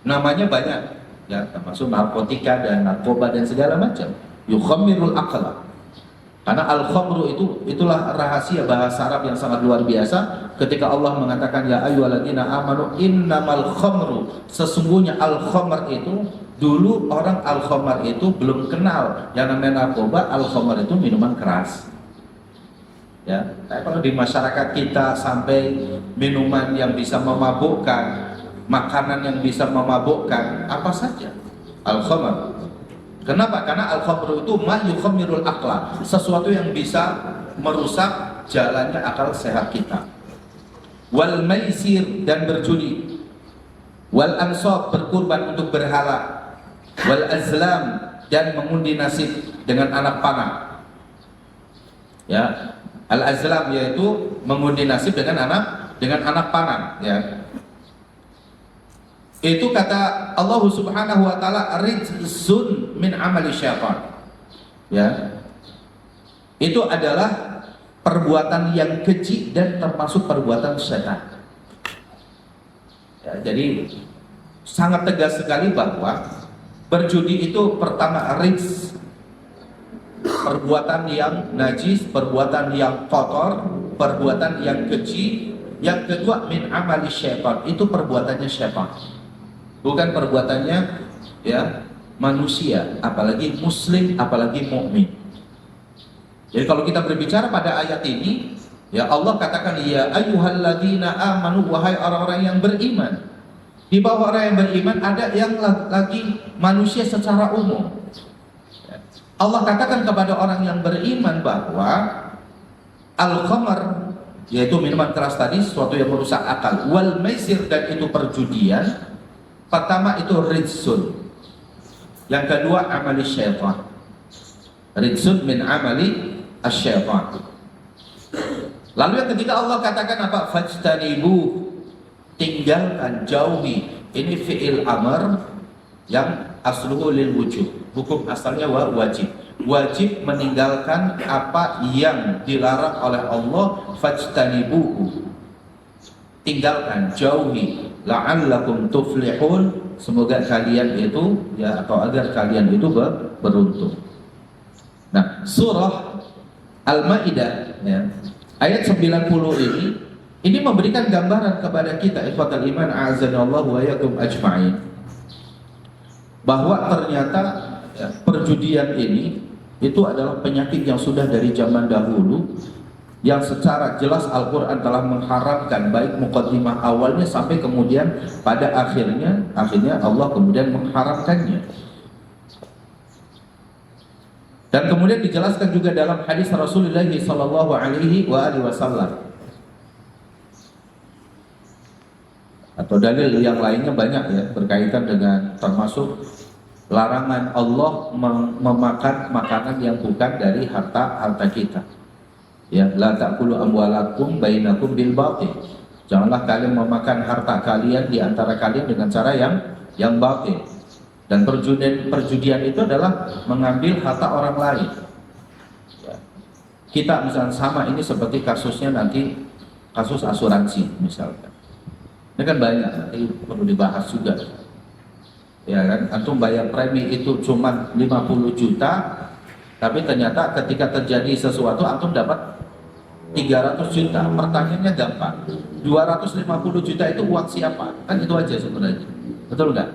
Namanya banyak, ya, termasuk narkotika dan narkoba dan segala macam. Yukhammirul aqla. Karena al-khamru itulah rahasia bahasa Arab yang sangat luar biasa. Ketika Allah mengatakan ya ayyuhalladzina amanu innamal khamru, sesungguhnya al-khamr itu, dulu orang al-khamr itu belum kenal yang namanya narkoba. Al-khamr itu minuman keras. Ya, kalau di masyarakat kita sampai minuman yang bisa memabukkan, makanan yang bisa memabukkan, apa saja al-khamr. Kenapa? Karena al-khamru itu ma yukhammirul aqla, sesuatu yang bisa merusak jalannya akal sehat kita. Wal maisir, dan berjudi. Wal ansab, berkurban untuk berhala. Wal azlam, dan mengundi nasib dengan anak panah. Ya, al azlam yaitu mengundi nasib dengan anak panah, ya. Itu kata Allah Subhanahu wa taala rijsun min amali syaitan. Ya. Itu adalah perbuatan yang keji dan termasuk perbuatan setan. Ya, jadi sangat tegas sekali bahwa berjudi itu pertama rijs, perbuatan yang najis, perbuatan yang kotor, perbuatan yang keji. Yang kedua min amali syaitan, itu perbuatannya syaitan. Bukan perbuatannya ya manusia, apalagi muslim, apalagi mukmin. Jadi kalau kita berbicara pada ayat ini, ya Allah katakan ya ayyuhalladzina amanu, wahai orang-orang yang beriman. Di bawah orang yang beriman ada yang lagi manusia secara umum. Allah katakan kepada orang yang beriman bahwa al-khamr, yaitu minuman keras tadi, sesuatu yang merusak akal, wal maisir, dan itu perjudian. Pertama itu rijsun, yang kedua amali syaitan. Rijsun min amali asyaitan. Lalu yang ketiga Allah katakan apa? Fajtanibu, tinggalkan, jauhi. Ini fi'il amr yang asluhu lil wujub, hukum asalnya wajib. Wajib meninggalkan apa yang dilarang oleh Allah. Fajtanibuhu, tinggalkan, jauhi. La'allakum tuflihun, semoga kalian itu ya, atau agar kalian itu beruntung. Nah, surah Al-Maidah ya, ayat 90 ini memberikan gambaran kepada kita ikhwatal iman a'azanallahu wa iyyakum ajma'in, bahwa ternyata ya, perjudian ini itu adalah penyakit yang sudah dari zaman dahulu, yang secara jelas Al-Quran telah mengharamkan, baik muqaddimah awalnya sampai kemudian pada akhirnya Allah kemudian mengharamkannya. Dan kemudian dijelaskan juga dalam hadis Rasulullah sallallahu alaihi wasallam, atau dalil yang lainnya banyak ya, berkaitan dengan termasuk larangan Allah memakan makanan yang bukan dari harta kita. Ya, la ta'kulu amwalakum bainakum bil batil. Janganlah kalian memakan harta kalian di antara kalian dengan cara yang batil. Dan perjudian itu adalah mengambil harta orang lain. Ya. Kita misalnya sama ini seperti kasusnya nanti kasus asuransi misalkan. Ini kan banyak, nanti perlu dibahas juga. Ya kan, antum bayar premi itu cuma 50 juta, tapi ternyata ketika terjadi sesuatu antum dapat 300 juta. Pertanyaannya gampang, 250 juta itu uang siapa? Kan itu aja sebenarnya, betul nggak?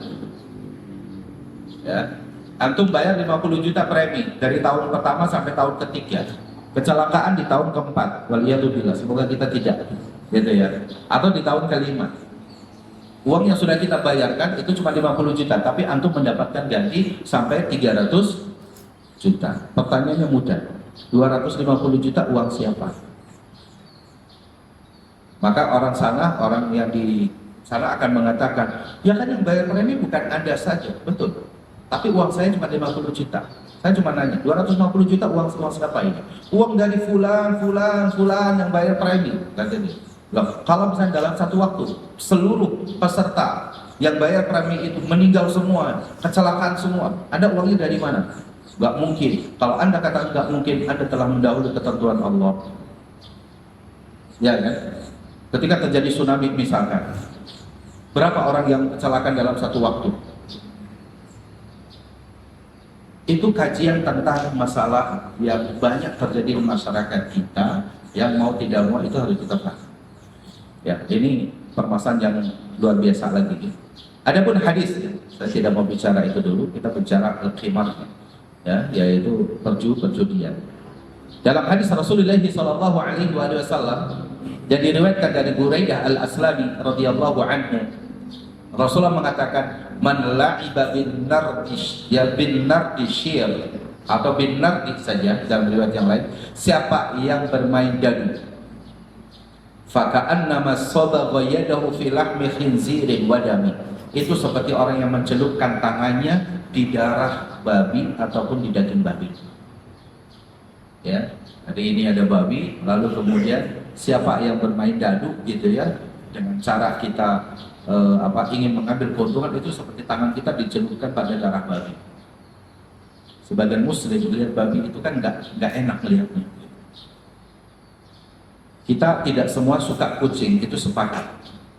Ya, antum bayar 50 juta premi dari tahun pertama sampai tahun ketiga, kecelakaan di tahun keempat, waliyadzubillah, semoga kita tidak, gitu ya, atau di tahun kelima. Uang yang sudah kita bayarkan itu cuma 50 juta, tapi antum mendapatkan ganti sampai 300 juta. Pertanyaannya mudah. 250 juta uang siapa? Maka orang yang di sana akan mengatakan, ya kan yang bayar premi bukan Anda saja, betul. Tapi uang saya cuma 50 juta. Saya cuma nanya, 250 juta uang siapa ini? Uang dari fulan yang bayar premi, katanya. Loh, kalau misalnya dalam satu waktu seluruh peserta yang bayar premi itu meninggal semua, kecelakaan semua, Anda uangnya dari mana? Gak mungkin. Kalau Anda katakan gak mungkin, Anda telah mendahului ketentuan Allah. Ya kan? Ketika terjadi tsunami misalkan, berapa orang yang kecelakaan dalam satu waktu? Itu kajian tentang masalah yang banyak terjadi di masyarakat kita, yang mau tidak mau itu harus kita pahami. Ya, ini permasalahan yang luar biasa lagi. Adapun hadis, saya tidak mau bicara itu dulu, kita bicara al-qimar, ya, yaitu perjudian. Dalam hadis Rasulullah sallallahu alaihi wasallam yang diriwayatkan dari Buraidah al-Aslami radhiyallahu anhu, Rasulullah mengatakan, man la'iba bin nardish, ya bin nardishir atau bin nardi saja dalam riwayat yang lain, siapa yang bermain dadu, faka'annama sabagha yadahu fi lahmi khinzirin wa dami, itu seperti orang yang mencelupkan tangannya di darah babi ataupun di daging babi. Ya, jadi ini ada babi, lalu kemudian siapa yang bermain dadu gitu ya, dengan cara kita ingin mengambil keuntungan, itu seperti tangan kita dicelupkan pada darah babi. Sebagian muslim melihat babi itu kan nggak enak melihatnya. Kita tidak semua suka kucing, itu sepakat.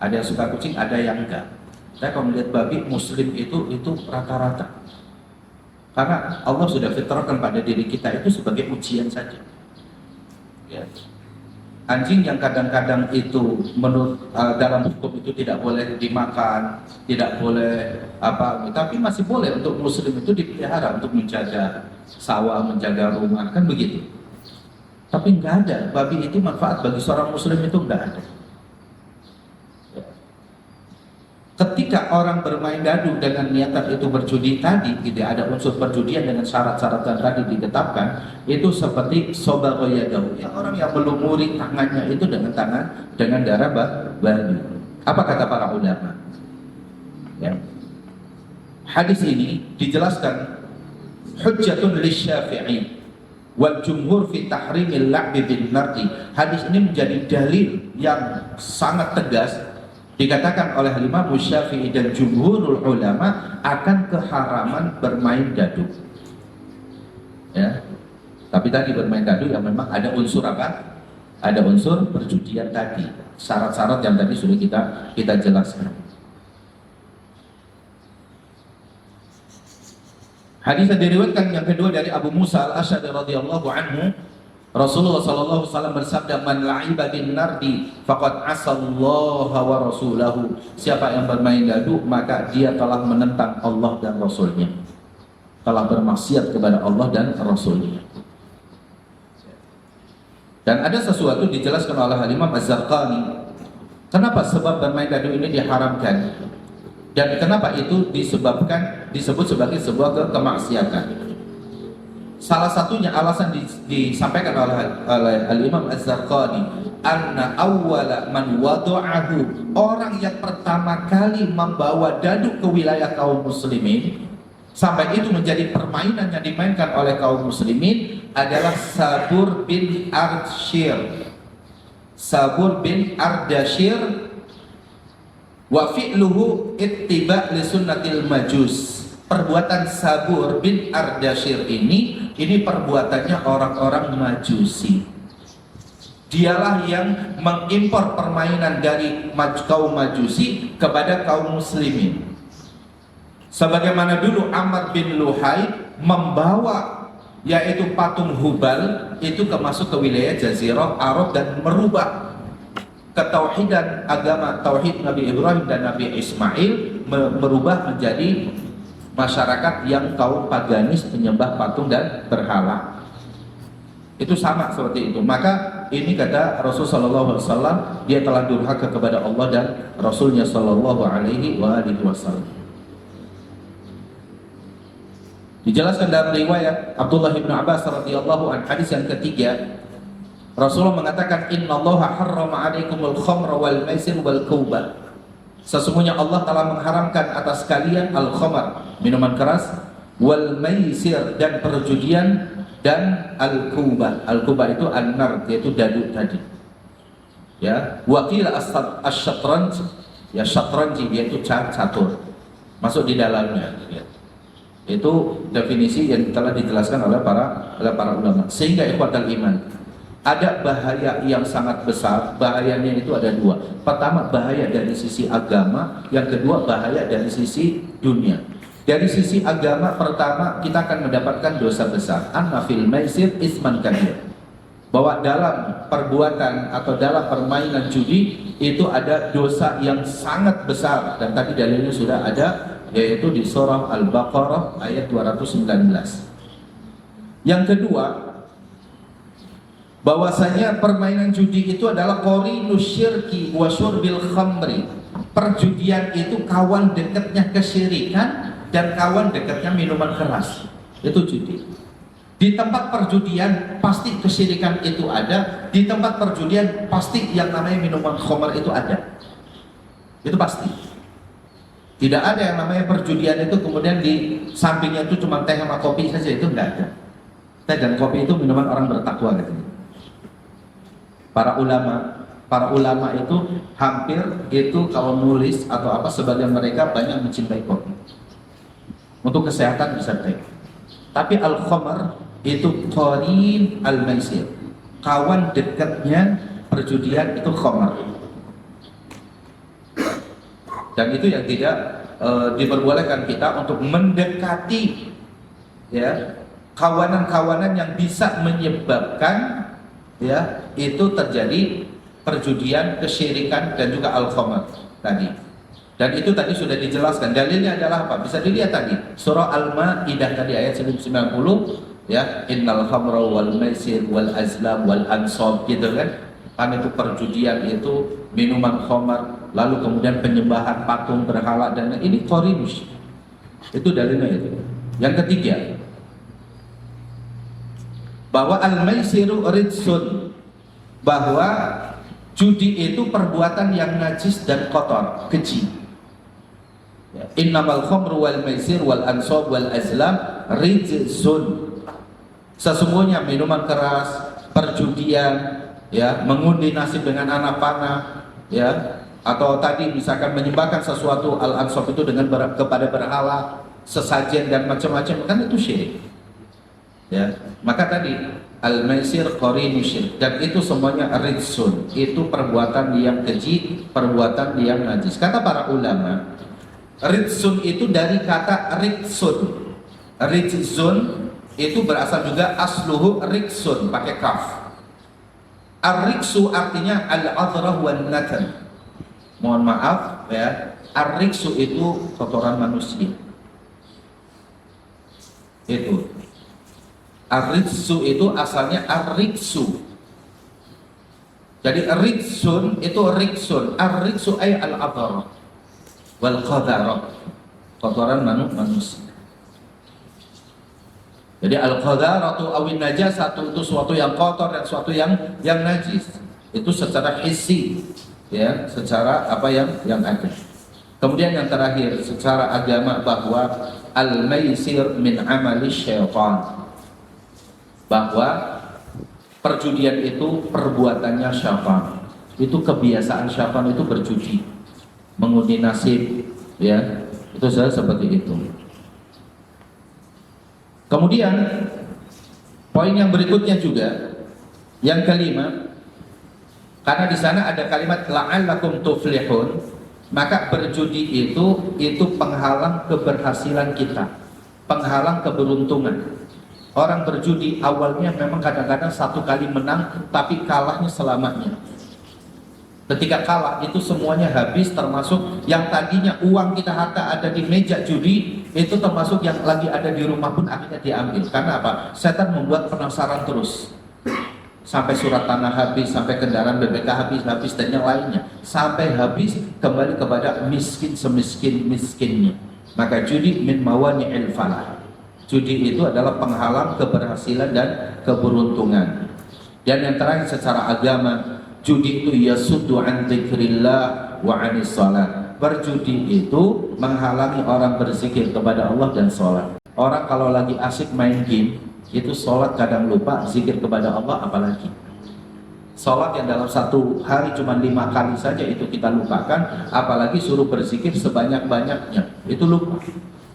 Ada yang suka kucing, ada yang enggak. Saya kalau melihat babi muslim itu rata-rata. Karena Allah sudah fitrahkan pada diri kita itu sebagai ujian saja. Ya. Anjing yang kadang-kadang itu menurut dalam hukum itu tidak boleh dimakan, tidak boleh tapi masih boleh untuk muslim itu dipelihara untuk menjaga sawah, menjaga rumah, kan begitu. Tapi nggak ada, babi itu manfaat bagi seorang muslim itu nggak ada. Ketika orang bermain dadu dengan niatan itu berjudi tadi, tidak ada unsur perjudian dengan syarat-syarat yang tadi ditetapkan, itu seperti sobagha yadahu, orang yang melumuri tangannya itu dengan darah babi. Apa kata para ulama? Ya. Hadis ini dijelaskan hujjatun lisyafi'i wal jumhur fi tahrimil la'bi bin nardi. Hadis ini menjadi dalil yang sangat tegas, dikatakan oleh Imam Syafi'i dan jumhurul ulama akan keharaman bermain dadu. Ya. Tapi tadi bermain dadu yang memang ada unsur apa? Ada unsur perjudian tadi. Syarat-syarat yang tadi sudah kita jelaskan. Hadis yang diriwayatkan yang kedua dari Abu Musa al-Asy'ari radhiyallahu anhu, Rasulullah sallallahu alaihi wasallam bersabda, man la'iba bin nardi faqad asallaha wa rasulahu. Siapa yang bermain dadu maka dia telah menentang Allah dan Rasulnya, telah bermaksiat kepada Allah dan Rasulnya. Dan ada sesuatu dijelaskan oleh Imam Az-Zarqani, kenapa sebab bermain dadu ini diharamkan dan kenapa itu disebut sebagai sebuah kemaksiatan. Salah satunya alasan disampaikan oleh Al-Imam Az-Zarqani, anna awwala man wada'ahu, orang yang pertama kali membawa dadu ke wilayah kaum muslimin sampai itu menjadi permainan yang dimainkan oleh kaum muslimin adalah Sabur bin Ardashir. Sabur bin Ardashir wa fi'luhu ittiba' li sunnatil majus. Perbuatan Sabur bin Ardashir ini perbuatannya orang-orang Majusi. Dialah yang mengimpor permainan dari kaum Majusi kepada kaum muslimin. Sebagaimana dulu Amr bin Luhai membawa yaitu patung Hubal itu masuk ke wilayah Jazirah Arab dan merubah ketauhidan agama tauhid Nabi Ibrahim dan Nabi Ismail, merubah menjadi masyarakat yang kaum paganis, penyembah patung dan berhala. Itu sama seperti itu. Maka ini kata Rasulullah SAW, dia telah durhaka kepada Allah dan Rasulnya Sallallahu Alaihi Wasallam. Dijelaskan dalam riwayat Abdullah bin Abbas radhiyallahu anhu, hadis yang ketiga, Rasulullah mengatakan, Innallaha harrama 'alaikumul khamra wal maisir wal kauba. Sesungguhnya Allah telah mengharamkan atas kalian al-khamar, minuman keras, wal maisir, dan perjudian, dan al-kuba. Al-kuba itu an-nar, yaitu dadu tadi. Ya, wakil as-syatranj, ya syatranji, yaitu catur. Masuk di dalamnya. Ya. Itu definisi yang telah dijelaskan oleh para ulama. Sehingga ikhwatal iman, ada bahaya yang sangat besar. Bahayanya itu ada dua. Pertama, bahaya dari sisi agama. Yang kedua, bahaya dari sisi dunia. Dari sisi agama, pertama kita akan mendapatkan dosa besar. Anna fil maisir isman kabir. Bahwa dalam perbuatan atau dalam permainan judi itu ada dosa yang sangat besar. Dan tadi dalilnya sudah ada, yaitu di surah Al-Baqarah ayat 219. Yang kedua, bahwasanya permainan judi itu adalah qarinus syirki wa syurbil khamri. Perjudian itu kawan dekatnya kesyirikan dan kawan dekatnya minuman keras. Itu judi. Di tempat perjudian pasti kesyirikan itu ada. Di tempat perjudian pasti yang namanya minuman khamr itu ada. Itu pasti. Tidak ada yang namanya perjudian itu kemudian di sampingnya itu cuma teh sama kopi saja, itu enggak ada. Teh dan kopi itu minuman orang bertakwa katanya. Para ulama itu hampir itu kalau nulis atau apa, sebagian mereka banyak mencintai kopi. Untuk kesehatan bisa teh. Tapi al-khamr itu qarin al-maisir. Kawan dekatnya perjudian itu khamr. Dan itu yang tidak diperbolehkan kita untuk mendekati, ya, kawanan-kawanan yang bisa menyebabkan, ya, itu terjadi perjudian, kesyirikan, dan juga al-khamr tadi. Dan itu tadi sudah dijelaskan. Dalilnya adalah apa? Bisa dilihat tadi surah Al-Maidah tadi ayat 190, ya, innal khamra wal maisir wal azlam wal ansab, gitu kan. Karena itu perjudian itu minuman khamar, lalu kemudian penyembahan patung berhala, dan ini qarinus. Itu dalilnya itu. Yang ketiga, bahwa al-maisiru ridsun, bahwa judi itu perbuatan yang najis dan kotor, keji. Innamal khamru wal maisir wal ansab wal azlam rijsun. Sesungguhnya minuman keras, perjudian, ya, mengundi nasib dengan anak panah, ya, atau tadi misalkan menyembahkan sesuatu al-ansab itu dengan kepada berhala, sesajen dan macam-macam, kan itu syirik. Ya, maka tadi al-maisir qarinus syirk, dan itu semuanya rijsun, itu perbuatan yang keji, perbuatan yang najis. Kata para ulama, rijsun itu dari kata rijsun. Rijsun itu berasal juga asluhu rijsun, pakai kaf. Ar-rijsu artinya al-adrah wan natan. Mohon maaf, ya, ar-rijsu itu kotoran manusia. Itu ar-rijsu itu asalnya ar-rijsu. Jadi rijsun itu rijsun. Ar-rijsu ay al-adrah wal qadharah, kotoran manusia. Jadi al-qadharatu awin najasatu itu suatu yang kotor dan suatu yang najis. Itu secara hissi, ya, secara apa yang ada. Kemudian yang terakhir secara agama, bahwa al-maisir min amali syaitan, bahwa perjudian itu perbuatannya syaitan. Itu kebiasaan syaitan itu berjudi, mengundi nasib, ya, itu seperti itu. Kemudian poin yang berikutnya juga, yang kelima, karena di sana ada kalimat la'allakum tuflihun, maka berjudi itu penghalang keberhasilan kita, penghalang keberuntungan. Orang berjudi awalnya memang kadang-kadang satu kali menang, tapi kalahnya selamanya. Ketika kalah itu semuanya habis, termasuk yang tadinya uang kita harta ada di meja judi, itu termasuk yang lagi ada di rumah pun akhirnya diambil. Karena apa? Setan membuat penasaran terus. sampai surat tanah habis, sampai kendaraan BPK habis dan yang lainnya, sampai habis kembali kepada miskin semiskin-miskinnya. Maka judi min mawani'il falah. Judi itu adalah penghalang keberhasilan dan keberuntungan. Dan yang terakhir secara agama, judi itu yasuddu an dzikrillah wa anis salat. Berjudi itu menghalangi orang berzikir kepada Allah dan sholat. Orang kalau lagi asik main game, itu sholat kadang lupa, zikir kepada Allah apalagi. Sholat yang dalam satu hari cuma 5 kali saja itu kita lupakan, apalagi suruh berzikir sebanyak-banyaknya, itu lupa.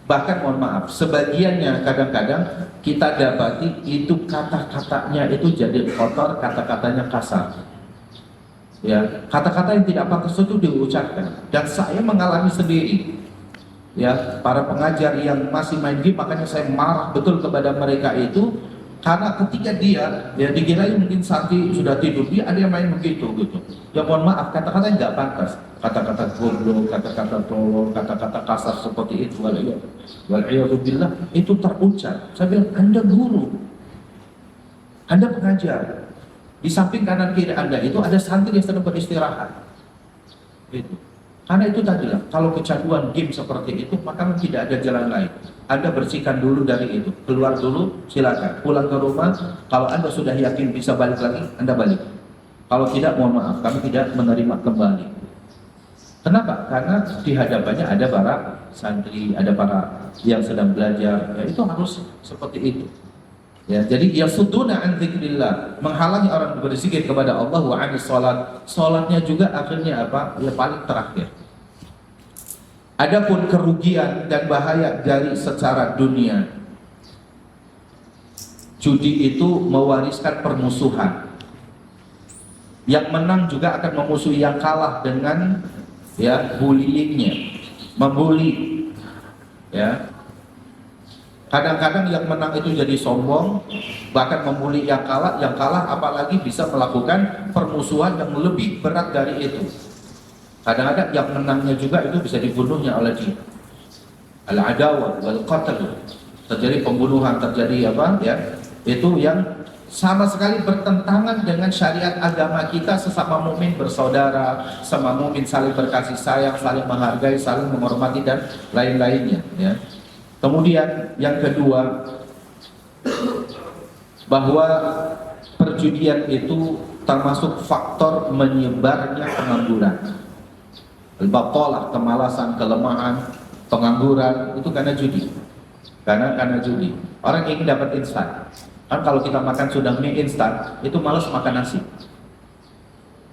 Bahkan mohon maaf, sebagiannya kadang-kadang kita dapati itu kata-katanya itu jadi kotor, kata-katanya kasar. Ya, kata-kata yang tidak pantas itu diucapkan, dan saya mengalami sendiri. Ya, para pengajar yang masih main game, makanya saya marah betul kepada mereka itu, karena ketika dia ya dikira mungkin santri sudah tidur, dia ada yang main begitu gitu. Ya mohon maaf, kata-kata yang nggak pantas, kata-kata goblok, kata-kata tolol, kata-kata kasar seperti itu, wal'iyadzubillah, itu terucap. Saya bilang, Anda guru, Anda pengajar, di samping kanan kiri Anda itu ada santri yang sedang beristirahat. Itu. Karena itu tadilah, kalau kecanduan game seperti itu, maka tidak ada jalan lain. Anda bersihkan dulu dari itu, keluar dulu, silakan. Pulang ke rumah, kalau Anda sudah yakin bisa balik lagi, Anda balik. Kalau tidak, mohon maaf, kami tidak menerima kembali. Kenapa? Karena di hadapannya ada para santri, ada para yang sedang belajar, ya itu harus seperti itu. Ya, jadi yasudduna an dzikrillah, menghalangi orang berzikir kepada Allah, wa anis salat. Salatnya juga akhirnya apa? Ya paling terakhir. Adapun kerugian dan bahaya dari secara dunia, judi itu mewariskan permusuhan. Yang menang juga akan memusuhi yang kalah dengan ya bullyingnya, membuli. Ya. Kadang-kadang yang menang itu jadi sombong, bahkan membuli yang kalah apalagi bisa melakukan permusuhan yang lebih berat dari itu. Kadang-kadang yang menangnya juga itu bisa dibunuhnya oleh dia. Al-adawah wal qatl, terjadi pembunuhan, terjadi apa ya? Itu yang sama sekali bertentangan dengan syariat agama kita. Sesama mukmin bersaudara, sama mukmin saling berkasih sayang, saling menghargai, saling menghormati dan lain-lainnya ya. Kemudian yang kedua, bahwa perjudian itu termasuk faktor menyebarnya pengangguran. Al-batalah, kemalasan, kelemahan, pengangguran itu karena judi. Karena judi. Orang ingin dapat instan. Kan kalau kita makan sudah mie instan, itu malas makan nasi.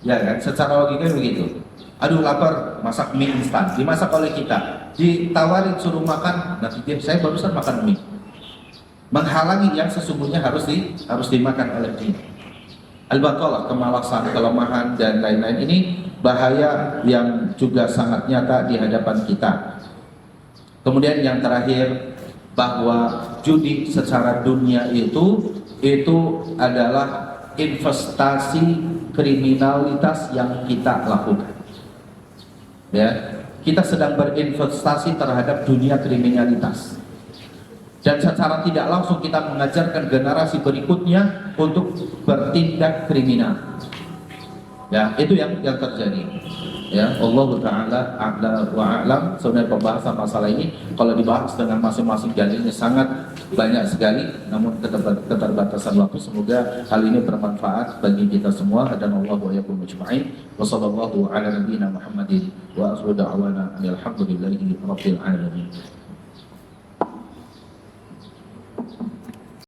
Ya kan, secara logika begitu. Aduh lapar, masak mie instan, dimasak oleh kita, ditawarin suruh makan, nanti saya barusan makan mie, menghalangi yang sesungguhnya harus dimakan oleh dia. Al-batalah, kemalasan, kelemahan dan lain-lain ini bahaya yang juga sangat nyata di hadapan kita. Kemudian yang terakhir, bahwa judi secara dunia itu adalah investasi kriminalitas yang kita lakukan. Ya, kita sedang berinvestasi terhadap dunia kriminalitas, dan secara tidak langsung kita mengajarkan generasi berikutnya untuk bertindak kriminal. Ya, itu yang terjadi. Ya, Allah Taala a'la wa a'lam. Sebenarnya pembahasan masalah ini kalau dibahas dengan masing-masing dalilnya sangat banyak sekali, namun keterbatasan waktu. Semoga hal ini bermanfaat bagi kita semua, dan Allah wa yakum ajma'in. Wa sallallahu ala nabiyyina Muhammadin wa akhiru da'wana alhamdulillahi rabbil alamin.